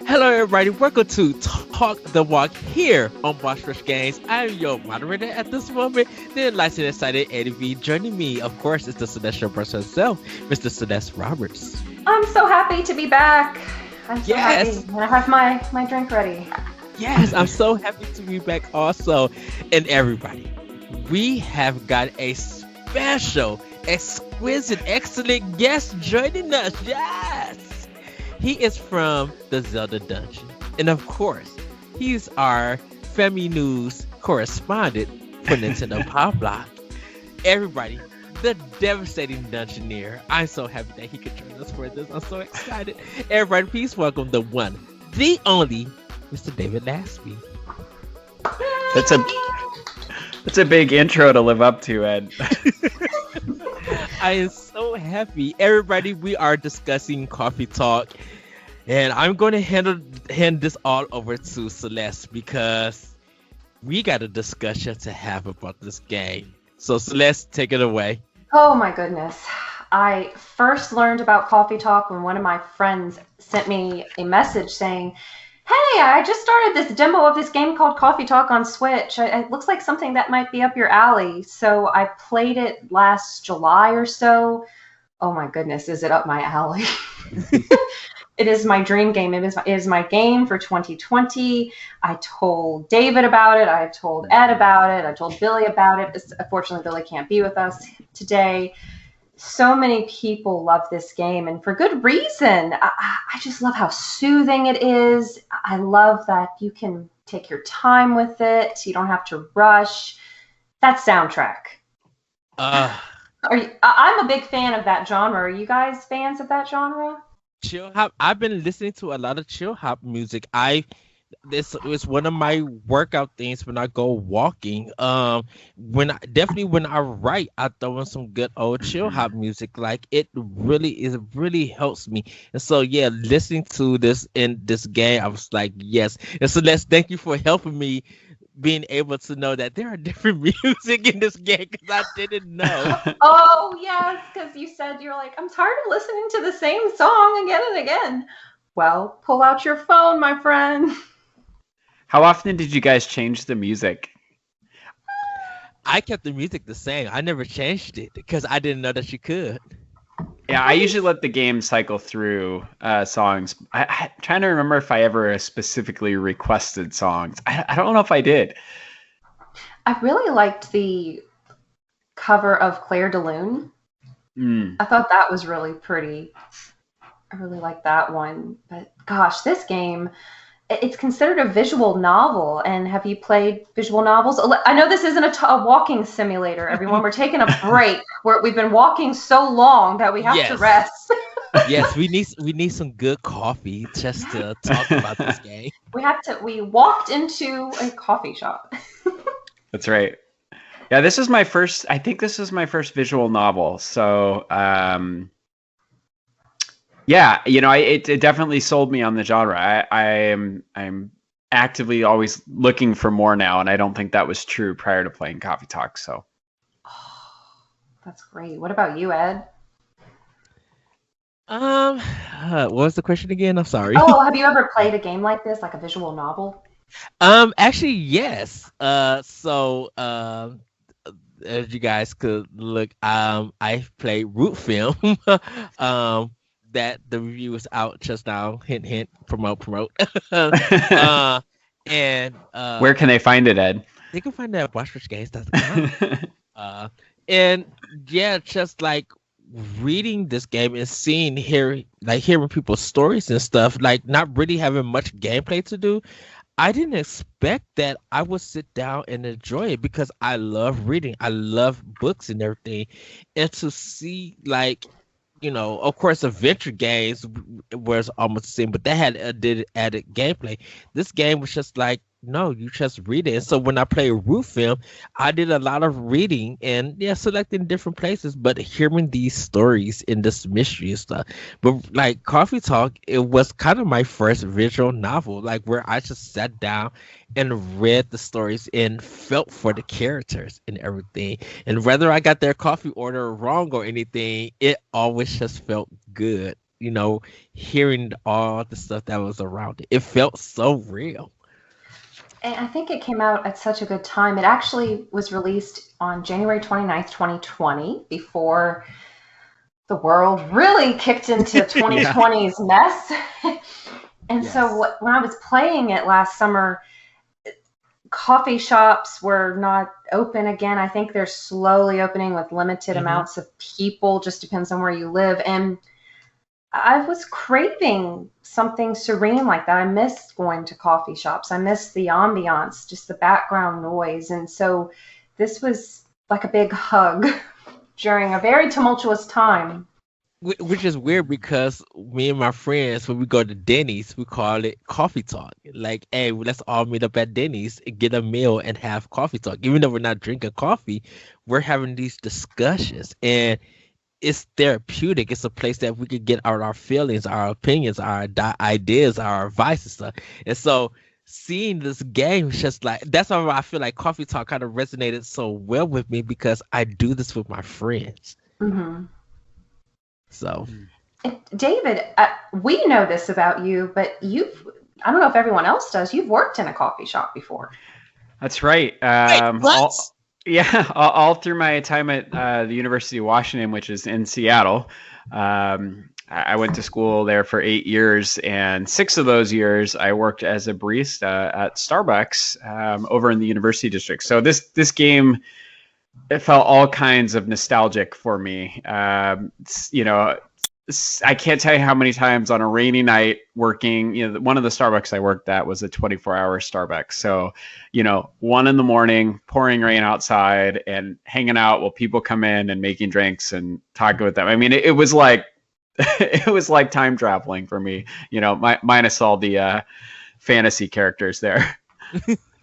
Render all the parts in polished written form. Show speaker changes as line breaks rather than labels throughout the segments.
Hello, everybody. Welcome to Talk the Walk here on Boss Rush Games. I'm your moderator at this moment, the enlightened, excited Eddie V. Joining me, of course, is the celestial person herself, Mr. Celeste Roberts.
I'm so happy to be back. I'm so
Yes.
happy. And I have my drink ready.
Yes, I'm so happy to be back also. And everybody, we have got a special, exquisite, excellent guest joining us. Yes. He is from the Zelda Dungeon. And of course, he's our Femi News correspondent for Nintendo Pop Block. Everybody, the devastating Dungeoneer. I'm so happy that he could join us for this. I'm so excited. Everybody, please welcome the one, the only, Mr. David Lasby.
That's a big intro to live up to, Ed.
I am so happy. Everybody, we are discussing Coffee Talk. And I'm going to hand this all over to Celeste because we got a discussion to have about this game. So Celeste, take it away.
Oh my goodness. I first learned about Coffee Talk when one of my friends sent me a message saying, "Hey, I just started this demo of this game called Coffee Talk on Switch. It looks like something that might be up your alley." So I played it last July or so. Oh my goodness, is it up my alley? It is my dream game. It is my game for 2020. I told David about it. I told Ed about it. I told Billy about it. Unfortunately, Billy can't be with us today. So many people love this game, and for good reason. I just love how soothing it is. I love that you can take your time with it. You don't have to rush. That soundtrack. I'm a big fan of that genre. Are you guys fans of that genre?
Chill hop. I've been listening to a lot of chill hop music. This is one of my workout things when I go walking. When I write, I throw in some good old chill hop music. Like it really helps me. And so yeah, listening to this in this game, I was like, yes. And so thank you for helping me being able to know that there are different music in this game because I didn't know.
Oh yes, because you said you're like, I'm tired of listening to the same song again and again. Well, pull out your phone, my friend.
How often did you guys change the music?
I kept the music the same. I never changed it because I didn't know that you could.
Yeah, I usually let the game cycle through songs. I'm trying to remember if I ever specifically requested songs. I don't know if I did.
I really liked the cover of Claire de Lune. I thought that was really pretty. I really liked that one. But gosh, this game, it's considered a visual novel. And have you played visual novels? I know this isn't a walking simulator, everyone. We're taking a break. We've been walking so long that we have to rest.
Yes, we need some good coffee just to talk about this game.
We walked into a coffee shop.
That's right. Yeah, I think this is my first visual novel. So yeah, it definitely sold me on the genre. I'm actively always looking for more now, and I don't think that was true prior to playing Coffee Talk. So,
that's great. What about you, Ed?
What was the question again? I'm sorry.
Oh, have you ever played a game like this, like a visual novel?
Actually, yes. As you guys could look, I played Root Film. That the review is out just now. Hint, hint. Promote. And
where can they find it, Ed?
They can find it at watchwatchgames.com. And yeah, just like reading this game and hearing people's stories and stuff, like not really having much gameplay to do. I didn't expect that I would sit down and enjoy it because I love reading. I love books and everything. And to see of course, adventure games was almost the same, but that had added gameplay. This game was just like, no, you just read it. And so when I played Root Film, I did a lot of reading and selecting different places, but hearing these stories in this mystery and stuff. But like Coffee Talk, it was kind of my first visual novel, like where I just sat down and read the stories and felt for the characters and everything. And whether I got their coffee order wrong or anything, it always just felt good. hearing all the stuff that was around it. It felt so real.
And I think it came out at such a good time. It actually was released on January 29th, 2020, before the world really kicked into 2020's mess. And so when I was playing it last summer, coffee shops were not open again. I think they're slowly opening with limited amounts of people, just depends on where you live. And I was craving something serene like that. I miss going to coffee shops. I miss the ambiance, just the background noise. And so this was like a big hug during a very tumultuous time.
Which is weird because me and my friends, when we go to Denny's, we call it coffee talk. Like, hey, let's all meet up at Denny's and get a meal and have coffee talk. Even though we're not drinking coffee, we're having these discussions. And it's therapeutic. It's a place that we could get out our feelings, our opinions, our ideas, our advice and stuff. And so seeing this game is just like, that's why I feel like coffee talk kind of resonated so well with me, because I do this with my friends.
Mm-hmm.
So,
David, we know this about you, but I don't know if everyone else does. You've worked in a coffee shop before.
That's right. All through my time at the University of Washington, which is in Seattle. I went to school there for 8 years, and 6 of those years I worked as a barista at Starbucks over in the University District. So this game, it felt all kinds of nostalgic for me. I can't tell you how many times on a rainy night working, one of the Starbucks I worked at was a 24-hour Starbucks. So, 1 a.m, pouring rain outside and hanging out while people come in and making drinks and talking with them. I mean, it was like, it was like time traveling for me, minus all the fantasy characters there.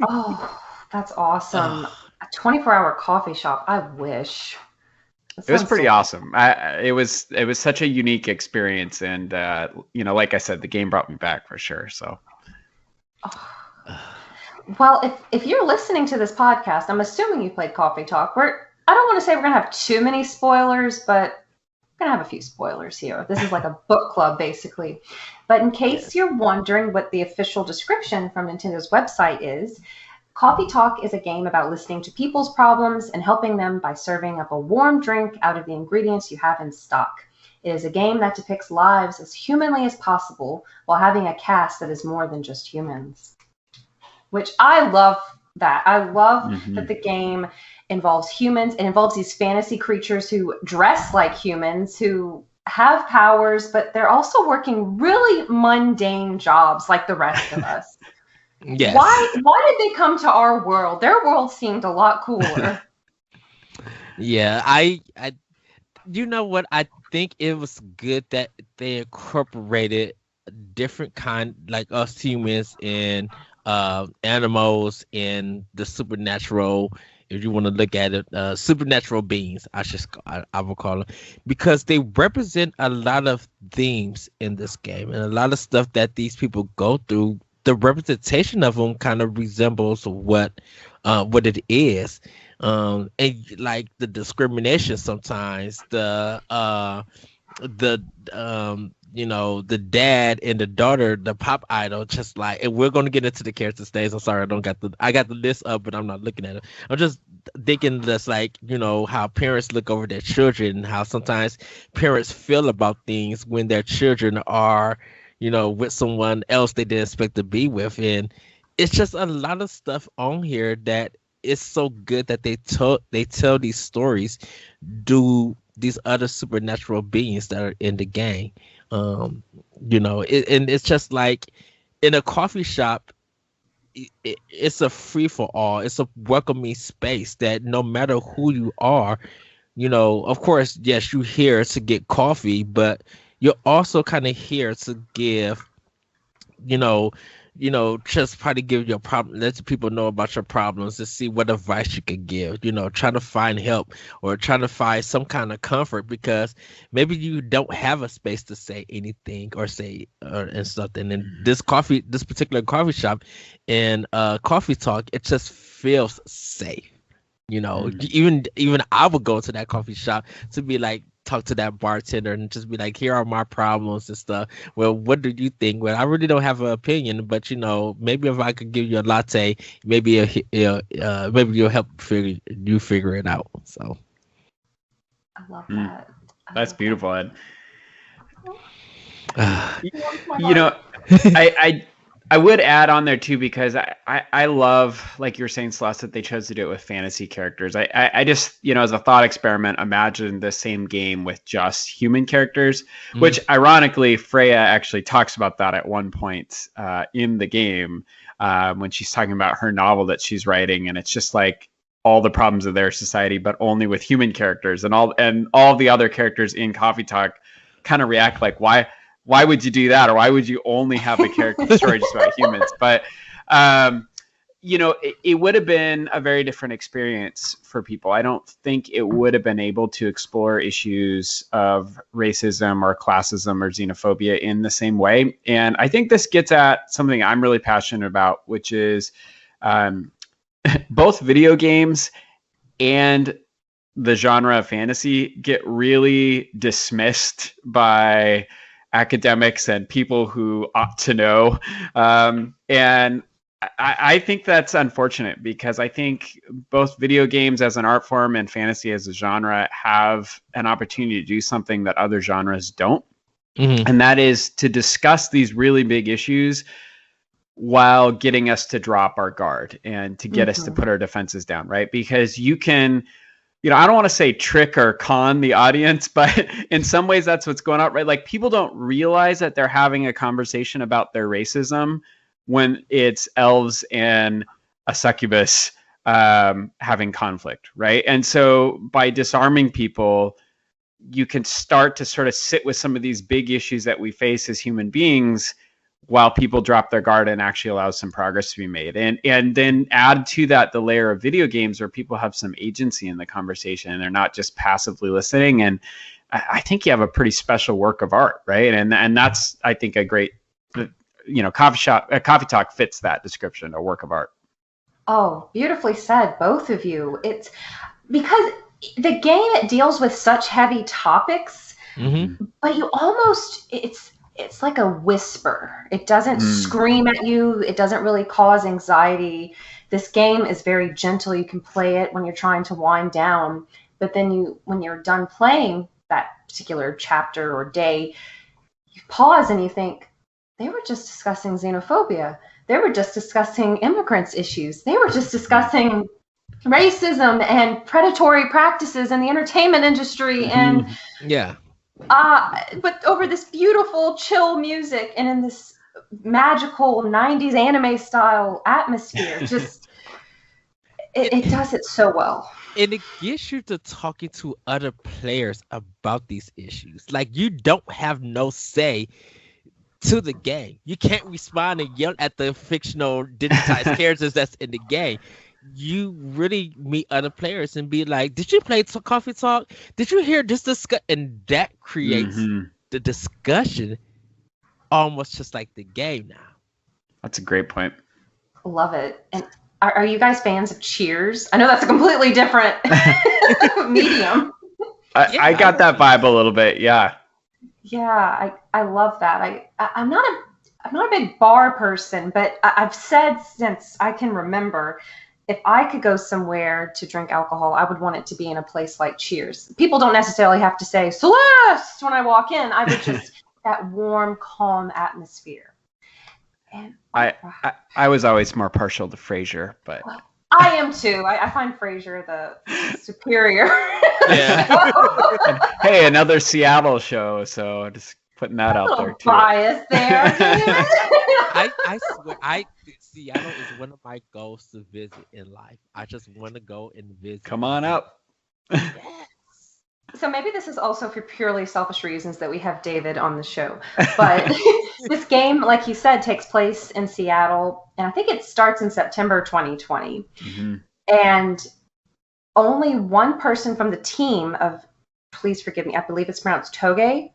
Oh, that's awesome. A 24-hour coffee shop. I wish.
It was pretty awesome. It was such a unique experience, and like I said, the game brought me back for sure. So,
well, if you're listening to this podcast, I'm assuming you played Coffee Talk. I don't want to say we're gonna have too mmany spoilers, but we're gonna have a few spoilers here. This is like a book club, basically. But in case you're wondering what the official description from Nintendo's website is, Coffee Talk is a game about listening to people's problems and helping them by serving up a warm drink out of the ingredients you have in stock. It is a game that depicts lives as humanly as possible while having a cast that is more than just humans. Which I love that. I love that the game involves humans. It involves these fantasy creatures who dress like humans, who have powers, but they're also working really mundane jobs like the rest of us.
Yes.
Why did they come to our world? Their world seemed a lot cooler.
Yeah, I you know what? I think it was good that they incorporated different kind, like us humans and animals and the supernatural. If you want to look at it, supernatural beings, I will call them, because they represent a lot of themes in this game and a lot of stuff that these people go through. The representation of them kind of resembles what it is, and like the discrimination sometimes, the dad and the daughter, the pop idol, just like, and we're gonna get into the character stays. I'm sorry, I got the list up, but I'm not looking at it. I'm just thinking that's like, how parents look over their children and how sometimes parents feel about things when their children are with someone else they didn't expect to be with. And it's just a lot of stuff on here that is so good that they tell these stories, do these other supernatural beings that are in the game. And it's just like in a coffee shop, it's a free for all. It's a welcoming space that no matter who you are, of course, yes, you're here to get coffee, but you're also kind of here to give, just probably give your problem, let people know about your problems, to see what advice you could give, try to find help or try to find some kind of comfort, because maybe you don't have a space to say anything or say and something. And this particular coffee shop and Coffee Talk, it just feels safe. Even I would go to that coffee shop to be like, talk to that bartender and just be like, here are my problems and stuff. Well, what do you think? Well, I really don't have an opinion, but maybe if I could give you a latte, maybe maybe you'll help figure it out. So
I love that.
That's beautiful, Ed.
that.
I would add on there too, because I love, like you were saying, Celeste, that they chose to do it with fantasy characters. I just, as a thought experiment, imagine the same game with just human characters, which ironically, Freya actually talks about that at one point in the game when she's talking about her novel that she's writing. And it's just like all the problems of their society, but only with human characters, and all the other characters in Coffee Talk kind of react like, why would you do that? Or why would you only have a character story just about humans? But, it would have been a very different experience for people. I don't think it would have been able to explore issues of racism or classism or xenophobia in the same way. And I think this gets at something I'm really passionate about, which is both video games and the genre of fantasy get really dismissed by academics and people who ought to know. And I think that's unfortunate, because I think both video games as an art form and fantasy as a genre have an opportunity to do something that other genres don't. And that is to discuss these really big issues while getting us to drop our guard and to get us to put our defenses down, right? Because you can, I don't want to say trick or con the audience, but in some ways that's what's going on, right? Like, people don't realize that they're having a conversation about their racism when it's elves and a succubus having conflict, right? And so by disarming people, you can start to sort of sit with some of these big issues that we face as human beings while people drop their guard, and actually allow some progress to be made. And then add to that the layer of video games where people have some agency in the conversation and they're not just passively listening. And I think you have a pretty special work of art, right? And that's, I think, a great, Coffee Talk fits that description, a work of art.
Oh, beautifully said, both of you. It's because the game deals with such heavy topics, but you almost, it's like a whisper. It doesn't scream at you. It doesn't really cause anxiety. This game is very gentle. You can play it when you're trying to wind down, but then when you're done playing that particular chapter or day, you pause and you think, they were just discussing xenophobia. They were just discussing immigrants' issues. They were just discussing racism and predatory practices in the entertainment industry. And but over this beautiful, chill music and in this magical 90s anime style atmosphere, just it does it so well.
And it gets you to talking to other players about these issues. Like, you don't have no say to the game. You can't respond and yell at the fictional digitized characters that's in the game. You really meet other players and be like, did you play Coffee Talk? Did you hear this discuss? And that creates the discussion almost just like the game now.
That's a great point.
Love it. And are you guys fans of Cheers? I know that's a completely different medium.
I got that vibe a little bit. Yeah.
Yeah, I love that. I'm not a big bar person, but I've said since I can remember, if I could go somewhere to drink alcohol, I would want it to be in a place like Cheers. People don't necessarily have to say Celeste when I walk in. I would just that warm, calm atmosphere. And
I was always more partial to Frasier, but
I am too. I find Frasier the superior.
Yeah. Hey, another Seattle show, so just putting that out there too.
Bias there.
I swear, Seattle is one of my goals to visit in life. I just want to go and visit.
Come on up.
Yes.
So maybe this is also for purely selfish reasons that we have David on the show. But this game, like you said, takes place in Seattle, and I think it starts in September 2020. And only one person from the team of, please forgive me, I believe it's pronounced Toge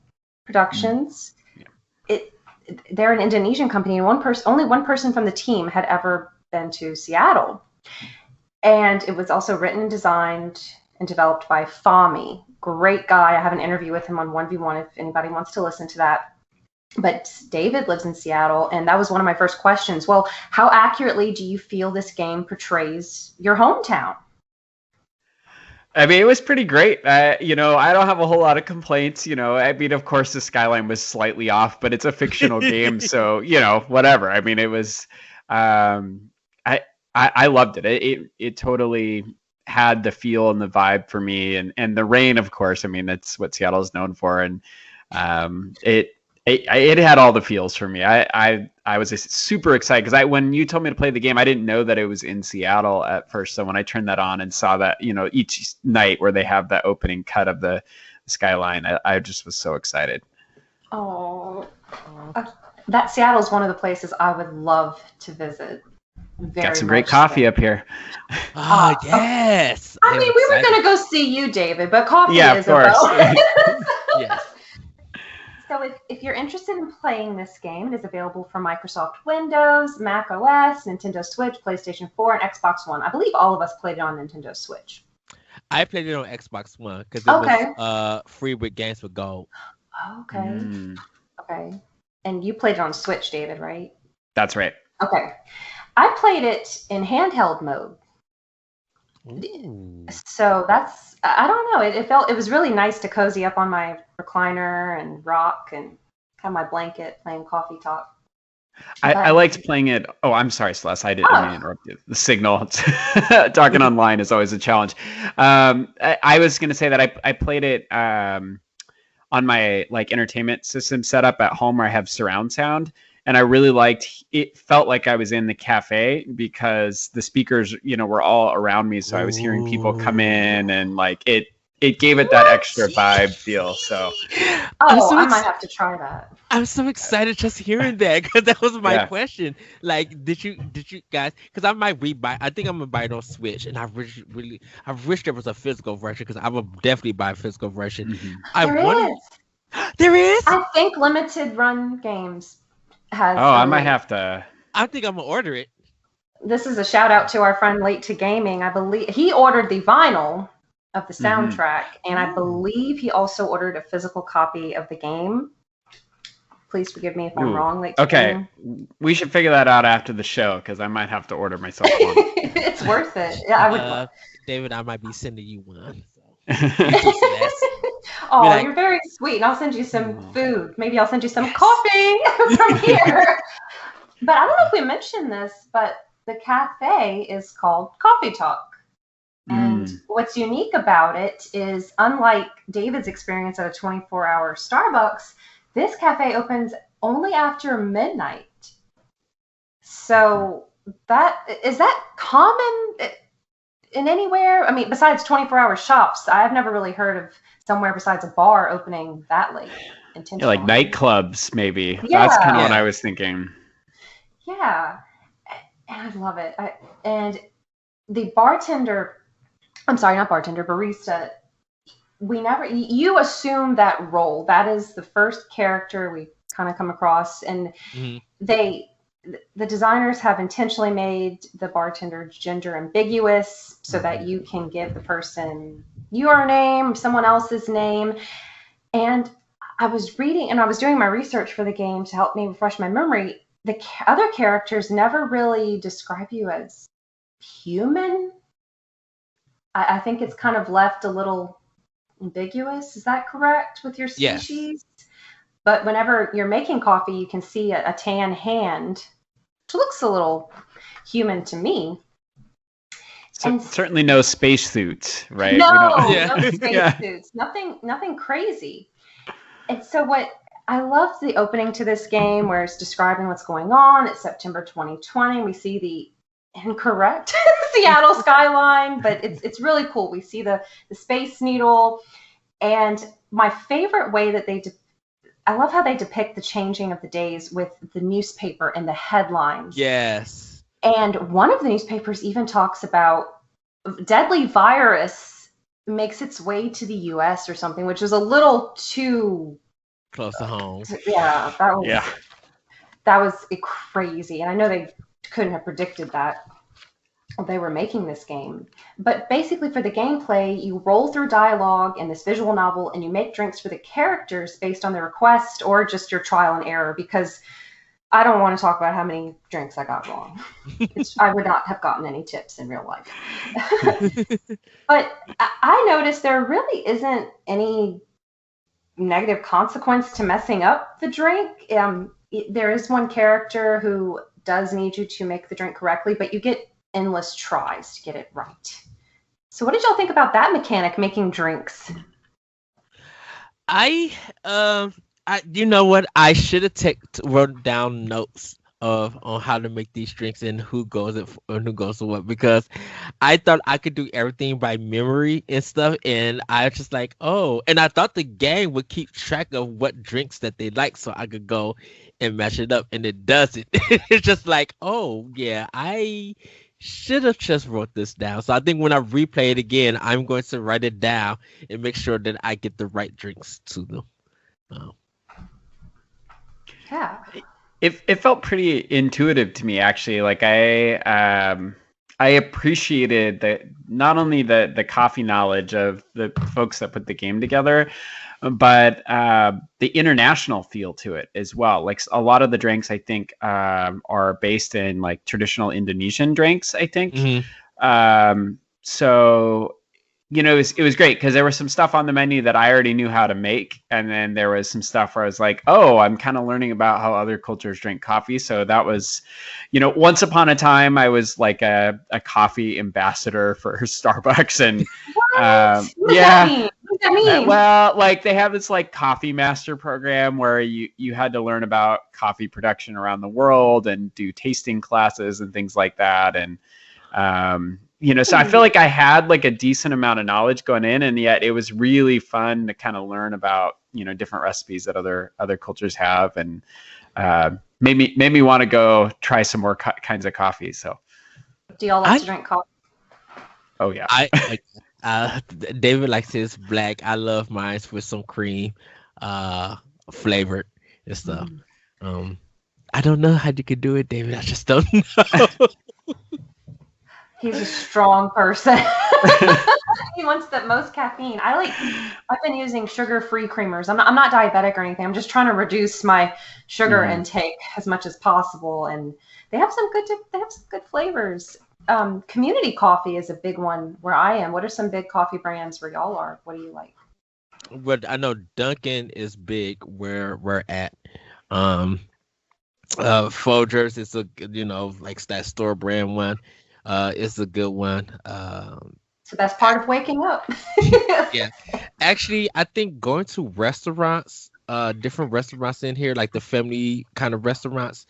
Productions. They're an Indonesian company, and only one person from the team had ever been to Seattle. And it was also written and designed and developed by Fami. great guy. I have an interview with him on 1v1 if anybody wants to listen to that. But David lives in Seattle, and that was one of my first questions. Well, how accurately do you feel this game portrays your hometown?
I mean, it was pretty great. You know, I don't have a whole lot of complaints. You know, I mean, of course, the skyline was slightly off, but it's a fictional game, so you know, whatever. I mean, it was. I loved it. It totally had the feel and the vibe for me, and the rain, of course. I mean, that's what Seattle is known for, and it had all the feels for me. I was just super excited because when you told me to play the game, I didn't know that it was in Seattle at first. So when I turned that on and saw that, you know, each night where they have that opening cut of the skyline, I just was so excited.
Oh, that Seattle's one of the places I would love to visit.
Got some great coffee up here.
Oh, yes.
I mean, we were going to go see you, David, but coffee is
of course.
Yes.
So if you're interested in playing this game, it is available for Microsoft Windows, Mac OS, Nintendo Switch, PlayStation 4, and Xbox One. I believe all of us played it on Nintendo Switch.
I played it on Xbox One because it was free with Games with Gold.
Okay. Okay. And you played it on Switch, David, right?
That's right.
Okay. I played it in handheld mode.
Ooh.
So that's, I don't know, it was really nice to cozy up on my recliner and rock and have my blanket playing Coffee Talk.
I liked playing it. Oh, I'm sorry, Celeste. I didn't mean to interrupt you. The signal talking online is always a challenge. I was going to say that I played it on my like entertainment system setup at home where I have surround sound. And I really liked it. Felt like I was in the cafe because the speakers, you know, were all around me. So I was hearing people come in and like it gave it that extra vibe feel. So
I might have to try that.
I'm so excited just hearing that because that was my question. Like, did you guys? Because I might rebuy. I think I'm gonna buy it on Switch, and I wish there was a physical version because I would definitely buy a physical version.
Mm-hmm.
There is.
I think limited run games has.
I might have to.
I think I'm gonna order it.
This is a shout out to our friend Late to Gaming. I believe he ordered the vinyl of the soundtrack, and I believe he also ordered a physical copy of the game. Please forgive me if I'm wrong.
Okay, we should figure that out after the show because I might have to order myself one.
It's worth it. Yeah, I would.
David, I might be sending you one.
Oh, you're very sweet, and I'll send you some food. Maybe I'll send you some coffee from here. But I don't know if we mentioned this, but the cafe is called Coffee Talk. And what's unique about it is, unlike David's experience at a 24-hour Starbucks, this cafe opens only after midnight. So is that common in anywhere? I mean, besides 24-hour shops, I've never really heard of somewhere besides a bar opening that late.
Yeah, like nightclubs, maybe. Yeah. That's kind of what I was thinking.
Yeah, and I love it. And the bartender, I'm sorry, not bartender, barista. You assume that role. That is the first character we kind of come across, and the designers have intentionally made the bartender gender ambiguous so that you can give the person your name, someone else's name. And I was reading, and I was doing my research for the game to help me refresh my memory. The other characters never really describe you as human. I think it's kind of left a little ambiguous. Is that correct with your species? Yes. But whenever you're making coffee, you can see a tan hand, which looks a little human to me.
So certainly no spacesuits, right?
No spacesuits. Nothing crazy. And so what I love the opening to this game where it's describing what's going on. It's September 2020. We see the incorrect Seattle skyline, but it's really cool. We see the Space Needle, and my favorite way that I love how they depict the changing of the days with the newspaper and the headlines.
Yes.
And one of the newspapers even talks about deadly virus makes its way to the U.S. or something, which is a little too
close to home.
Yeah, that was crazy, and I know they couldn't have predicted that. they were making this game. But basically, for the gameplay, you roll through dialogue in this visual novel and you make drinks for the characters based on their request or just your trial and error. Because I don't want to talk about how many drinks I got wrong. I would not have gotten any tips in real life. But I noticed there really isn't any negative consequence to messing up the drink. There is one character who does need you to make the drink correctly, but you get endless tries to get it right. So what did y'all think about that mechanic, making drinks?
You know what? I should have wrote down notes on how to make these drinks and who goes to what, because I thought I could do everything by memory and stuff, and I was just like, oh, and I thought the game would keep track of what drinks that they like so I could go and match it up, and it doesn't. It's just like, oh yeah, I should have just wrote this down. So I think when I replay it again, I'm going to write it down and make sure that I get the right drinks to them.
Yeah.
It felt pretty intuitive to me, actually. Like I appreciated not only the coffee knowledge of the folks that put the game together, but the international feel to it as well. Like a lot of the drinks, I think, are based in like traditional Indonesian drinks, I think.
Mm-hmm.
So it was great because there was some stuff on the menu that I already knew how to make. And then there was some stuff where I was like, oh, I'm kind of learning about how other cultures drink coffee. So that was, once upon a time, I was like a coffee ambassador for Starbucks. And yeah.
What does that mean?
Well, like they have this like coffee master program where you had to learn about coffee production around the world and do tasting classes and things like that. And, so I feel like I had like a decent amount of knowledge going in, and yet it was really fun to kind of learn about, different recipes that other cultures have, and made me want to go try some more kinds of coffee. So,
do y'all like to drink coffee?
Oh yeah,
David likes his black. I love mine with some cream, flavored and stuff. I don't know how you could do it, David. I just don't know.
He's a strong person. He wants the most caffeine. I've been using sugar-free creamers. I'm not diabetic or anything. I'm just trying to reduce my sugar intake as much as possible. And they have some good flavors. Community coffee is a big one where I am. What are some big coffee brands where y'all are? What do you like?
But I know Dunkin' is big where we're at. Folgers is like that store brand one. It's a good one.
It's the best part of waking up.
Yeah. Actually, I think going to restaurants, different restaurants in here, like the family kind of restaurants,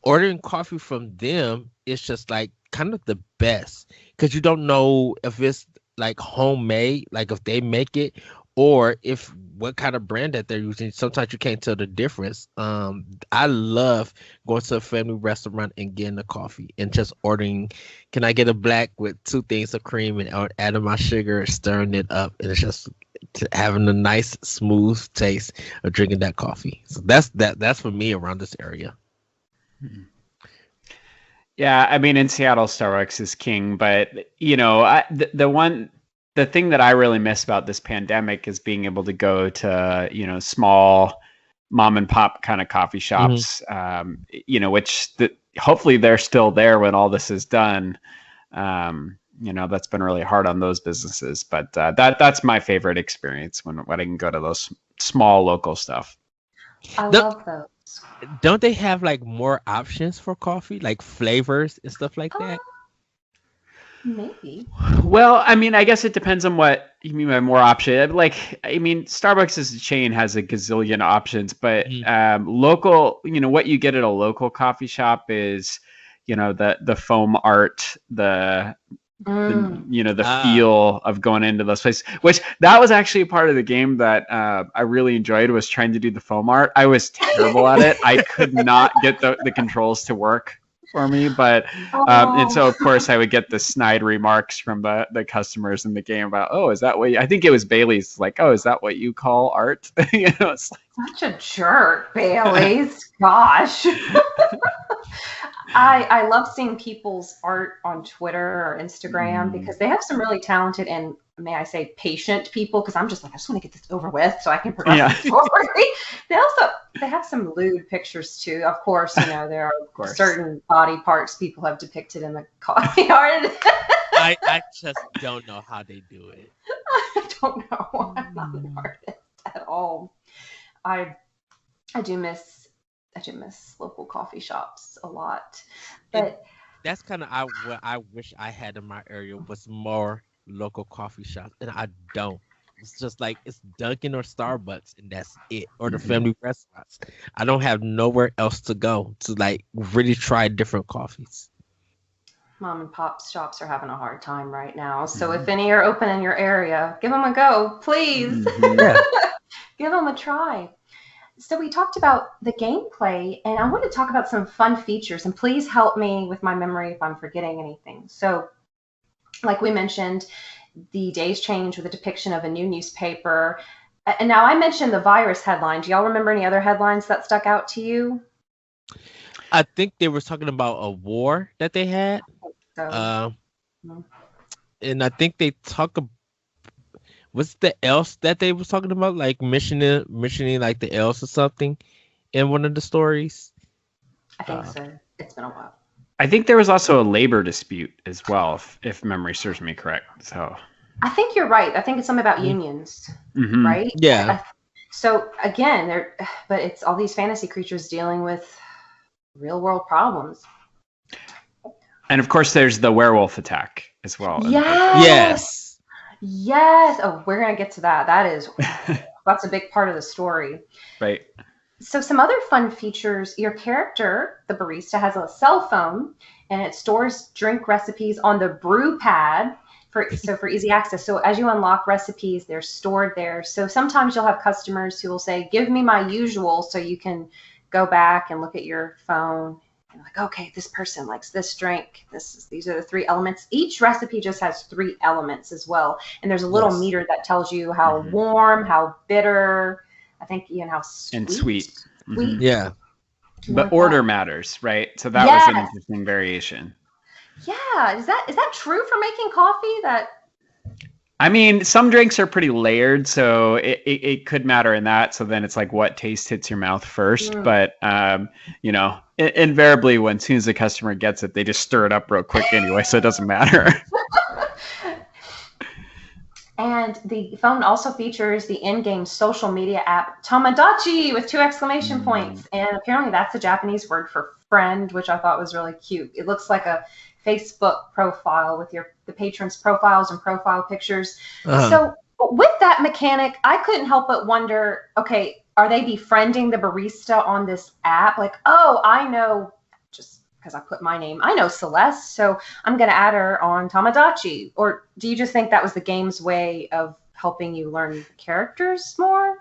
ordering coffee from them is just like kind of the best, because you don't know if it's like homemade, like if they make it, or if what kind of brand that they're using. Sometimes you can't tell the difference. I love going to a family restaurant and getting a coffee and just ordering, can I get a black with 2 things of cream, and adding my sugar, stirring it up, and it's just having a nice smooth taste of drinking that coffee. So that's for me around this area.
Yeah, I mean, in Seattle, Starbucks is king, but the thing that I really miss about this pandemic is being able to go to, small mom and pop kind of coffee shops, which hopefully they're still there when all this is done. That's been really hard on those businesses, but that's my favorite experience when I can go to those small local stuff.
I love those.
Don't they have like more options for coffee, like flavors and stuff like that?
Maybe.
Well, I mean, I guess it depends on what you mean by more option. Like, I mean, Starbucks as a chain has a gazillion options, but local, what you get at a local coffee shop is, the foam art, the feel of going into those places, which that was actually a part of the game that I really enjoyed, was trying to do the foam art. I was terrible at it. I could not get the controls to work for me, but and so of course I would get the snide remarks from the customers in the game about, oh, is that what I think it was Bailey's like, oh, is that what you call art? It's like,
Such a jerk, Bailey's. Gosh. I love seeing people's art on Twitter or Instagram because they have some really talented and, may I say, patient people, because I'm just like, I just want to get this over with so I can progress the story. They have some lewd pictures too. Of course, there are certain body parts people have depicted in the coffee art.
I just don't know how they do it.
I don't know. I'm not an artist at all. I do miss local coffee shops a lot, but
that's kind of what I wish I had in my area was more local coffee shops, and I don't. It's just like it's Dunkin' or Starbucks, and that's it, or the family restaurants. I don't have nowhere else to go to like really try different coffees.
Mom and pop shops are having a hard time right now. So if any are open in your area, give them a go, please.
Yeah.
Give them a try. So we talked about the gameplay, and I want to talk about some fun features, and please help me with my memory if I'm forgetting anything. So like we mentioned, the days change with a depiction of a new newspaper. And now I mentioned the virus headline. Do y'all remember any other headlines that stuck out to you?
I think they were talking about a war that they had. And I think they talk about, what's the else that they was talking about? Like missioning like the else or something in one of the stories?
I think so. It's been a while.
I think there was also a labor dispute as well, if memory serves me correct. So
I think you're right. I think it's something about unions, right?
Yeah.
So again, but it's all these fantasy creatures dealing with real world problems.
And of course, there's the werewolf attack as well.
Yes. Oh, we're gonna get to that. That's a big part of the story.
Right.
So some other fun features, your character, the barista, has a cell phone and it stores drink recipes on the brew pad for easy access. So as you unlock recipes, they're stored there. So sometimes you'll have customers who will say, give me my usual, so you can go back and look at your phone and like, okay, this person likes this drink. These are the 3 elements. Each recipe just has 3 elements as well. And there's a little meter that tells you how warm, how bitter, I think even how sweet.
And sweet.
Yeah.
But order matters, right? So that was an interesting variation.
Yeah. Is that true for making coffee?
I mean, some drinks are pretty layered, so it could matter in that. So then it's like what taste hits your mouth first. But, invariably, as soon as the customer gets it, they just stir it up real quick anyway, so it doesn't matter.
And the phone also features the in-game social media app Tamagotchi with 2 exclamation points. And apparently that's a Japanese word for friend, which I thought was really cute. It looks like a Facebook profile with the patrons' profiles and profile pictures. So with that mechanic, I couldn't help but wonder, okay, are they befriending the barista on this app? Like, oh, I know, just because I put my name, I know Celeste, so I'm going to add her on Tamagotchi. Or do you just think that was the game's way of helping you learn characters more?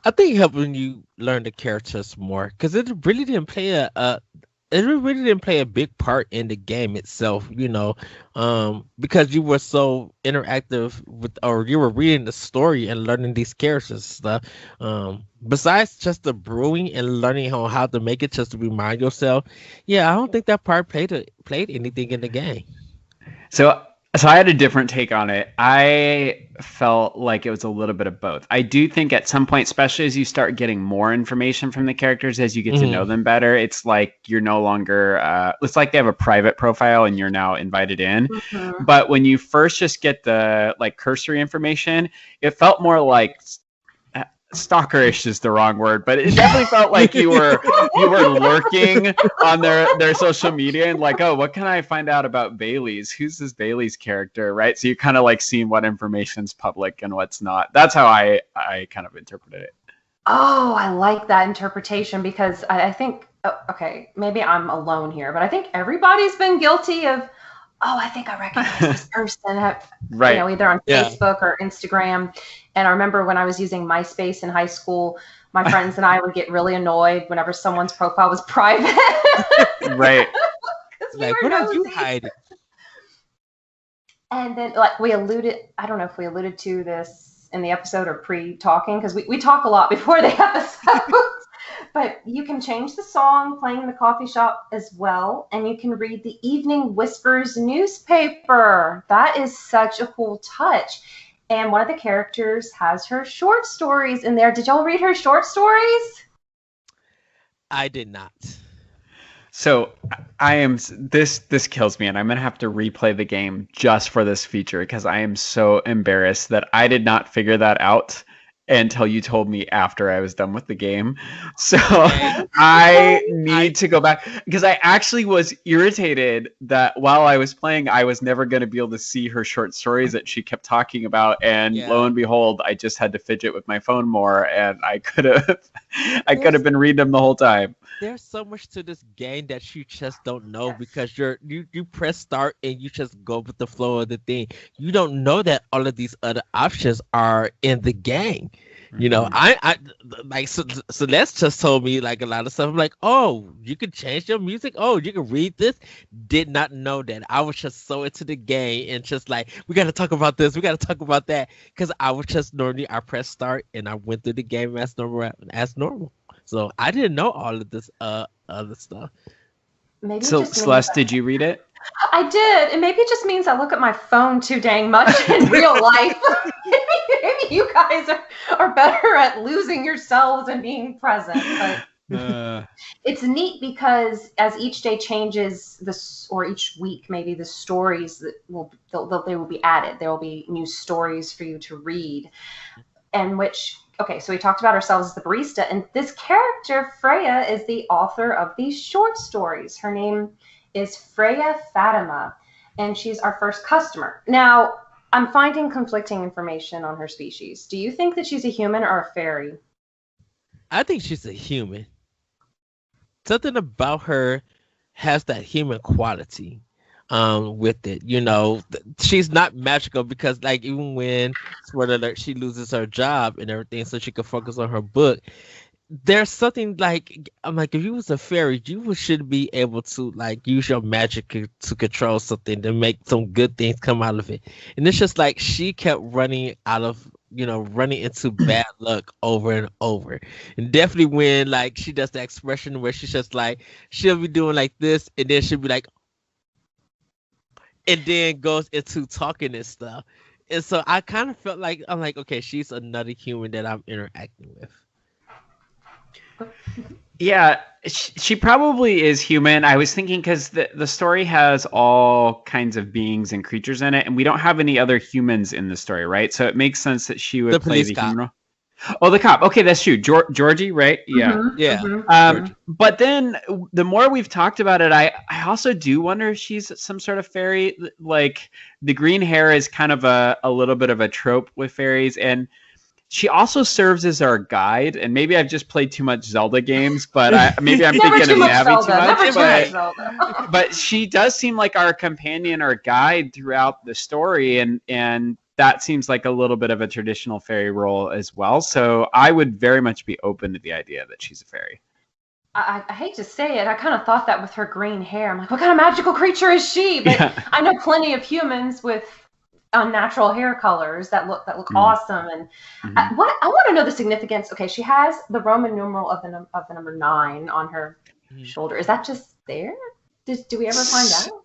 I think helping you learn the characters more, because it really didn't play a big part in the game itself, because you were so interactive or you were reading the story and learning these characters and stuff. Besides just the brewing and learning how to make it just to remind yourself, I don't think that part played anything in the game.
So I had a different take on it. I felt like it was a little bit of both. I do think at some point, especially as you start getting more information from the characters, as you get to know them better, it's like you're no longer, it's like they have a private profile and you're now invited in. But when you first just get the like cursory information, it felt more like stalkerish is the wrong word, but it definitely felt like you were lurking on their social media and like, oh, what can I find out about Bailey's? Who's this Bailey's character, right? So you kind of like seeing what information's public and what's not. That's how I kind of interpreted it.
Oh, I like that interpretation because I think, okay, maybe I'm alone here, but I think everybody's been guilty of, oh, I think I recognize this person,
right?
Either on Facebook or Instagram. And I remember when I was using MySpace in high school, my friends and I would get really annoyed whenever someone's profile was private.
Right.
Like, what are you hiding?
And then, like, I don't know if we alluded to this in the episode are pre-talking because we talk a lot before the episodes. But you can change the song playing in the coffee shop as well, and you can read the Evening Whispers newspaper. That is such a cool touch. And one of the characters has her short stories in there. Did y'all read her short stories?
I did not.
So I am this kills me, and I'm gonna have to replay the game just for this feature because I am so embarrassed that I did not figure that out until you told me after I was done with the game. So I need to go back because I actually was irritated that while I was playing, I was never going to be able to see her short stories that she kept talking about. And lo and behold, I just had to fidget with my phone more, and I could have been reading them the whole time.
There's so much to this game that you just don't know because you press start and you just go with the flow of the thing. You don't know that all of these other options are in the game. You know, I like Celeste just told me like a lot of stuff. I'm like, oh, you can change your music. Oh, you can read this. Did not know that. I was just so into the game and just like, we got to talk about this. We got to talk about that. Because I was just normally, I pressed start and I went through the game as normal. So I didn't know all of this other stuff.
Maybe
so Celeste, did you read it?
I did, and maybe it just means I look at my phone too dang much in real life. Maybe you guys are better at losing yourselves and being present. But it's neat because as each day changes, or each week maybe, the stories that they will be added. There will be new stories for you to read, and okay, so we talked about ourselves as the barista, and this character Freya is the author of these short stories. Her name is Freya Fatima, and she's our first customer. Now, I'm finding conflicting information on her species. Do you think that she's a human or a fairy?
I think she's a human. Something about her has that human quality with it. You know, she's not magical because like even when, spoiler alert, she loses her job and everything so she can focus on her book, there's something like, I'm like, if you was a fairy, you should be able to like use your magic to control something to make some good things come out of it. And it's just like she kept running into bad luck over and over. And definitely when like she does the expression where she's just like, she'll be doing like this and then she'll be like, and then goes into talking and stuff. And so I kind of felt like, I'm like, okay, she's another human that I'm interacting with.
Yeah, she probably is human. I was thinking because the story has all kinds of beings and creatures in it, and we don't have any other humans in the story, right? So it makes sense that she would play the human role. Oh, the cop. Okay, that's true. Georgie, right? Yeah.
Mm-hmm,
yeah.
Mm-hmm.
But then the more we've talked about it, I also do wonder if she's some sort of fairy. Like the green hair is kind of a little bit of a trope with fairies, and she also serves as our guide, and maybe I've just played too much Zelda games, but maybe I'm thinking of Navi too much. But she does seem like our companion or guide throughout the story, and that seems like a little bit of a traditional fairy role as well. So I would very much be open to the idea that she's a fairy.
I hate to say it, I kind of thought that with her green hair. I'm like, what kind of magical creature is she? But yeah. I know plenty of humans with unnatural hair colors that look awesome. And I want to know the significance. Okay, she has the Roman numeral of the number 9 on her shoulder. Is that just there? Do we ever find out?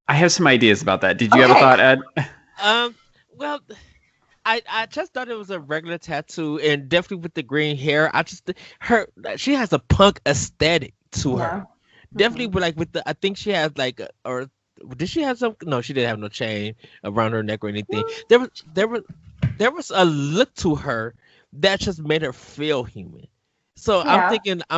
I have some ideas about that. Did you have a thought, Ed?
Well, I just thought it was a regular tattoo, and definitely with the green hair, she has a punk aesthetic to her. Definitely, like with the, I think she has like or. Did she have some? No, she didn't have no chain around her neck or anything. There was a look to her that just made her feel human. So I'm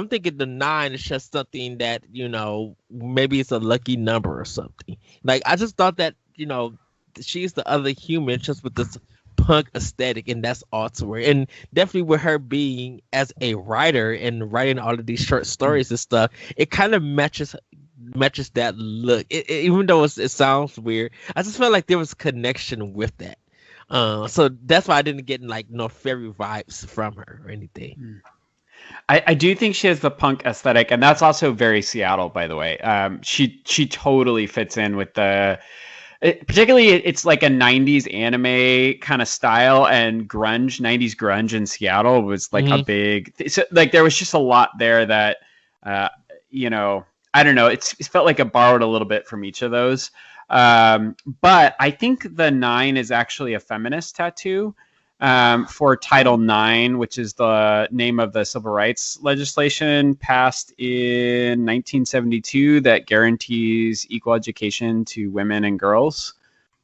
thinking the 9 is just something that, you know, maybe it's a lucky number or something. Like I just thought that, you know, she's the other human just with this punk aesthetic, and that's all to her. And definitely with her being as a writer and writing all of these short stories and stuff, it kind of matches that look. Even though it sounds weird, I just felt like there was a connection with that. So that's why I didn't get like no fairy vibes from her or anything.
I do think she has the punk aesthetic, and that's also very Seattle, by the way. She totally fits in with the particularly it's like a 90s anime kind of style, and 90s grunge in Seattle was like a big, so like there was just a lot there that, you know, I don't know. It felt like it borrowed a little bit from each of those. But I think the 9 is actually a feminist tattoo. For Title IX, which is the name of the civil rights legislation passed in 1972 that guarantees equal education to women and girls.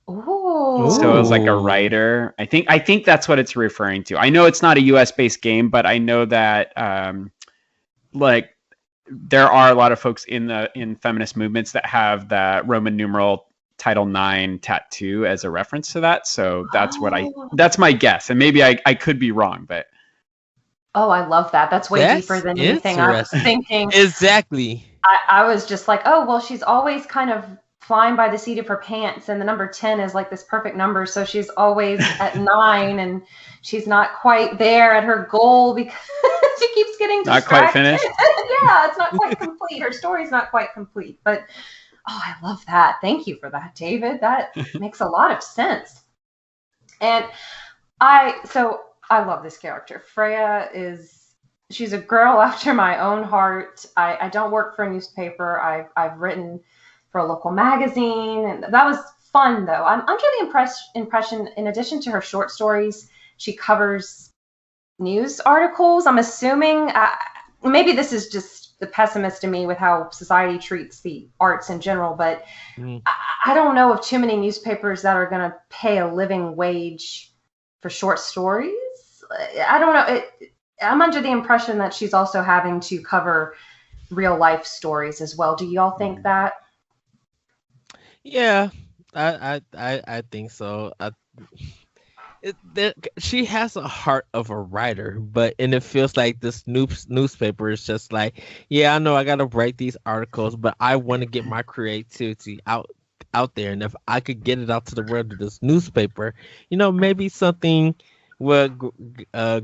Ooh.
So it was like a writer. I think that's what it's referring to. I know it's not a US based game, but I know that like there are a lot of folks in feminist movements that have the Roman numeral Title IX tattoo as a reference to that. So that's my guess. And maybe I could be wrong, but.
Oh, I love that. That's way deeper than anything I was thinking.
Exactly.
I was just like, oh, well, she's always kind of flying by the seat of her pants. And the number 10 is like this perfect number. So she's always at 9 and she's not quite there at her goal because she keeps getting distracted.
Not quite finished?
Yeah, it's not quite complete. Her story's not quite complete, but oh, I love that. Thank you for that, David. That makes a lot of sense. And I love this character. Freya she's a girl after my own heart. I don't work for a newspaper. I've written for a local magazine, and that was fun though. I'm under the impression, in addition to her short stories, she covers news articles. I'm assuming, maybe this is just the pessimist in me with how society treats the arts in general, but I don't know of too many newspapers that are going to pay a living wage for short stories. I don't know. I'm under the impression that she's also having to cover real life stories as well. Do y'all think that?
Yeah, I think so. She has a heart of a writer, and it feels like this newspaper is just like, yeah, I know I gotta write these articles, but I want to get my creativity out there, and if I could get it out to the world of this newspaper, maybe something will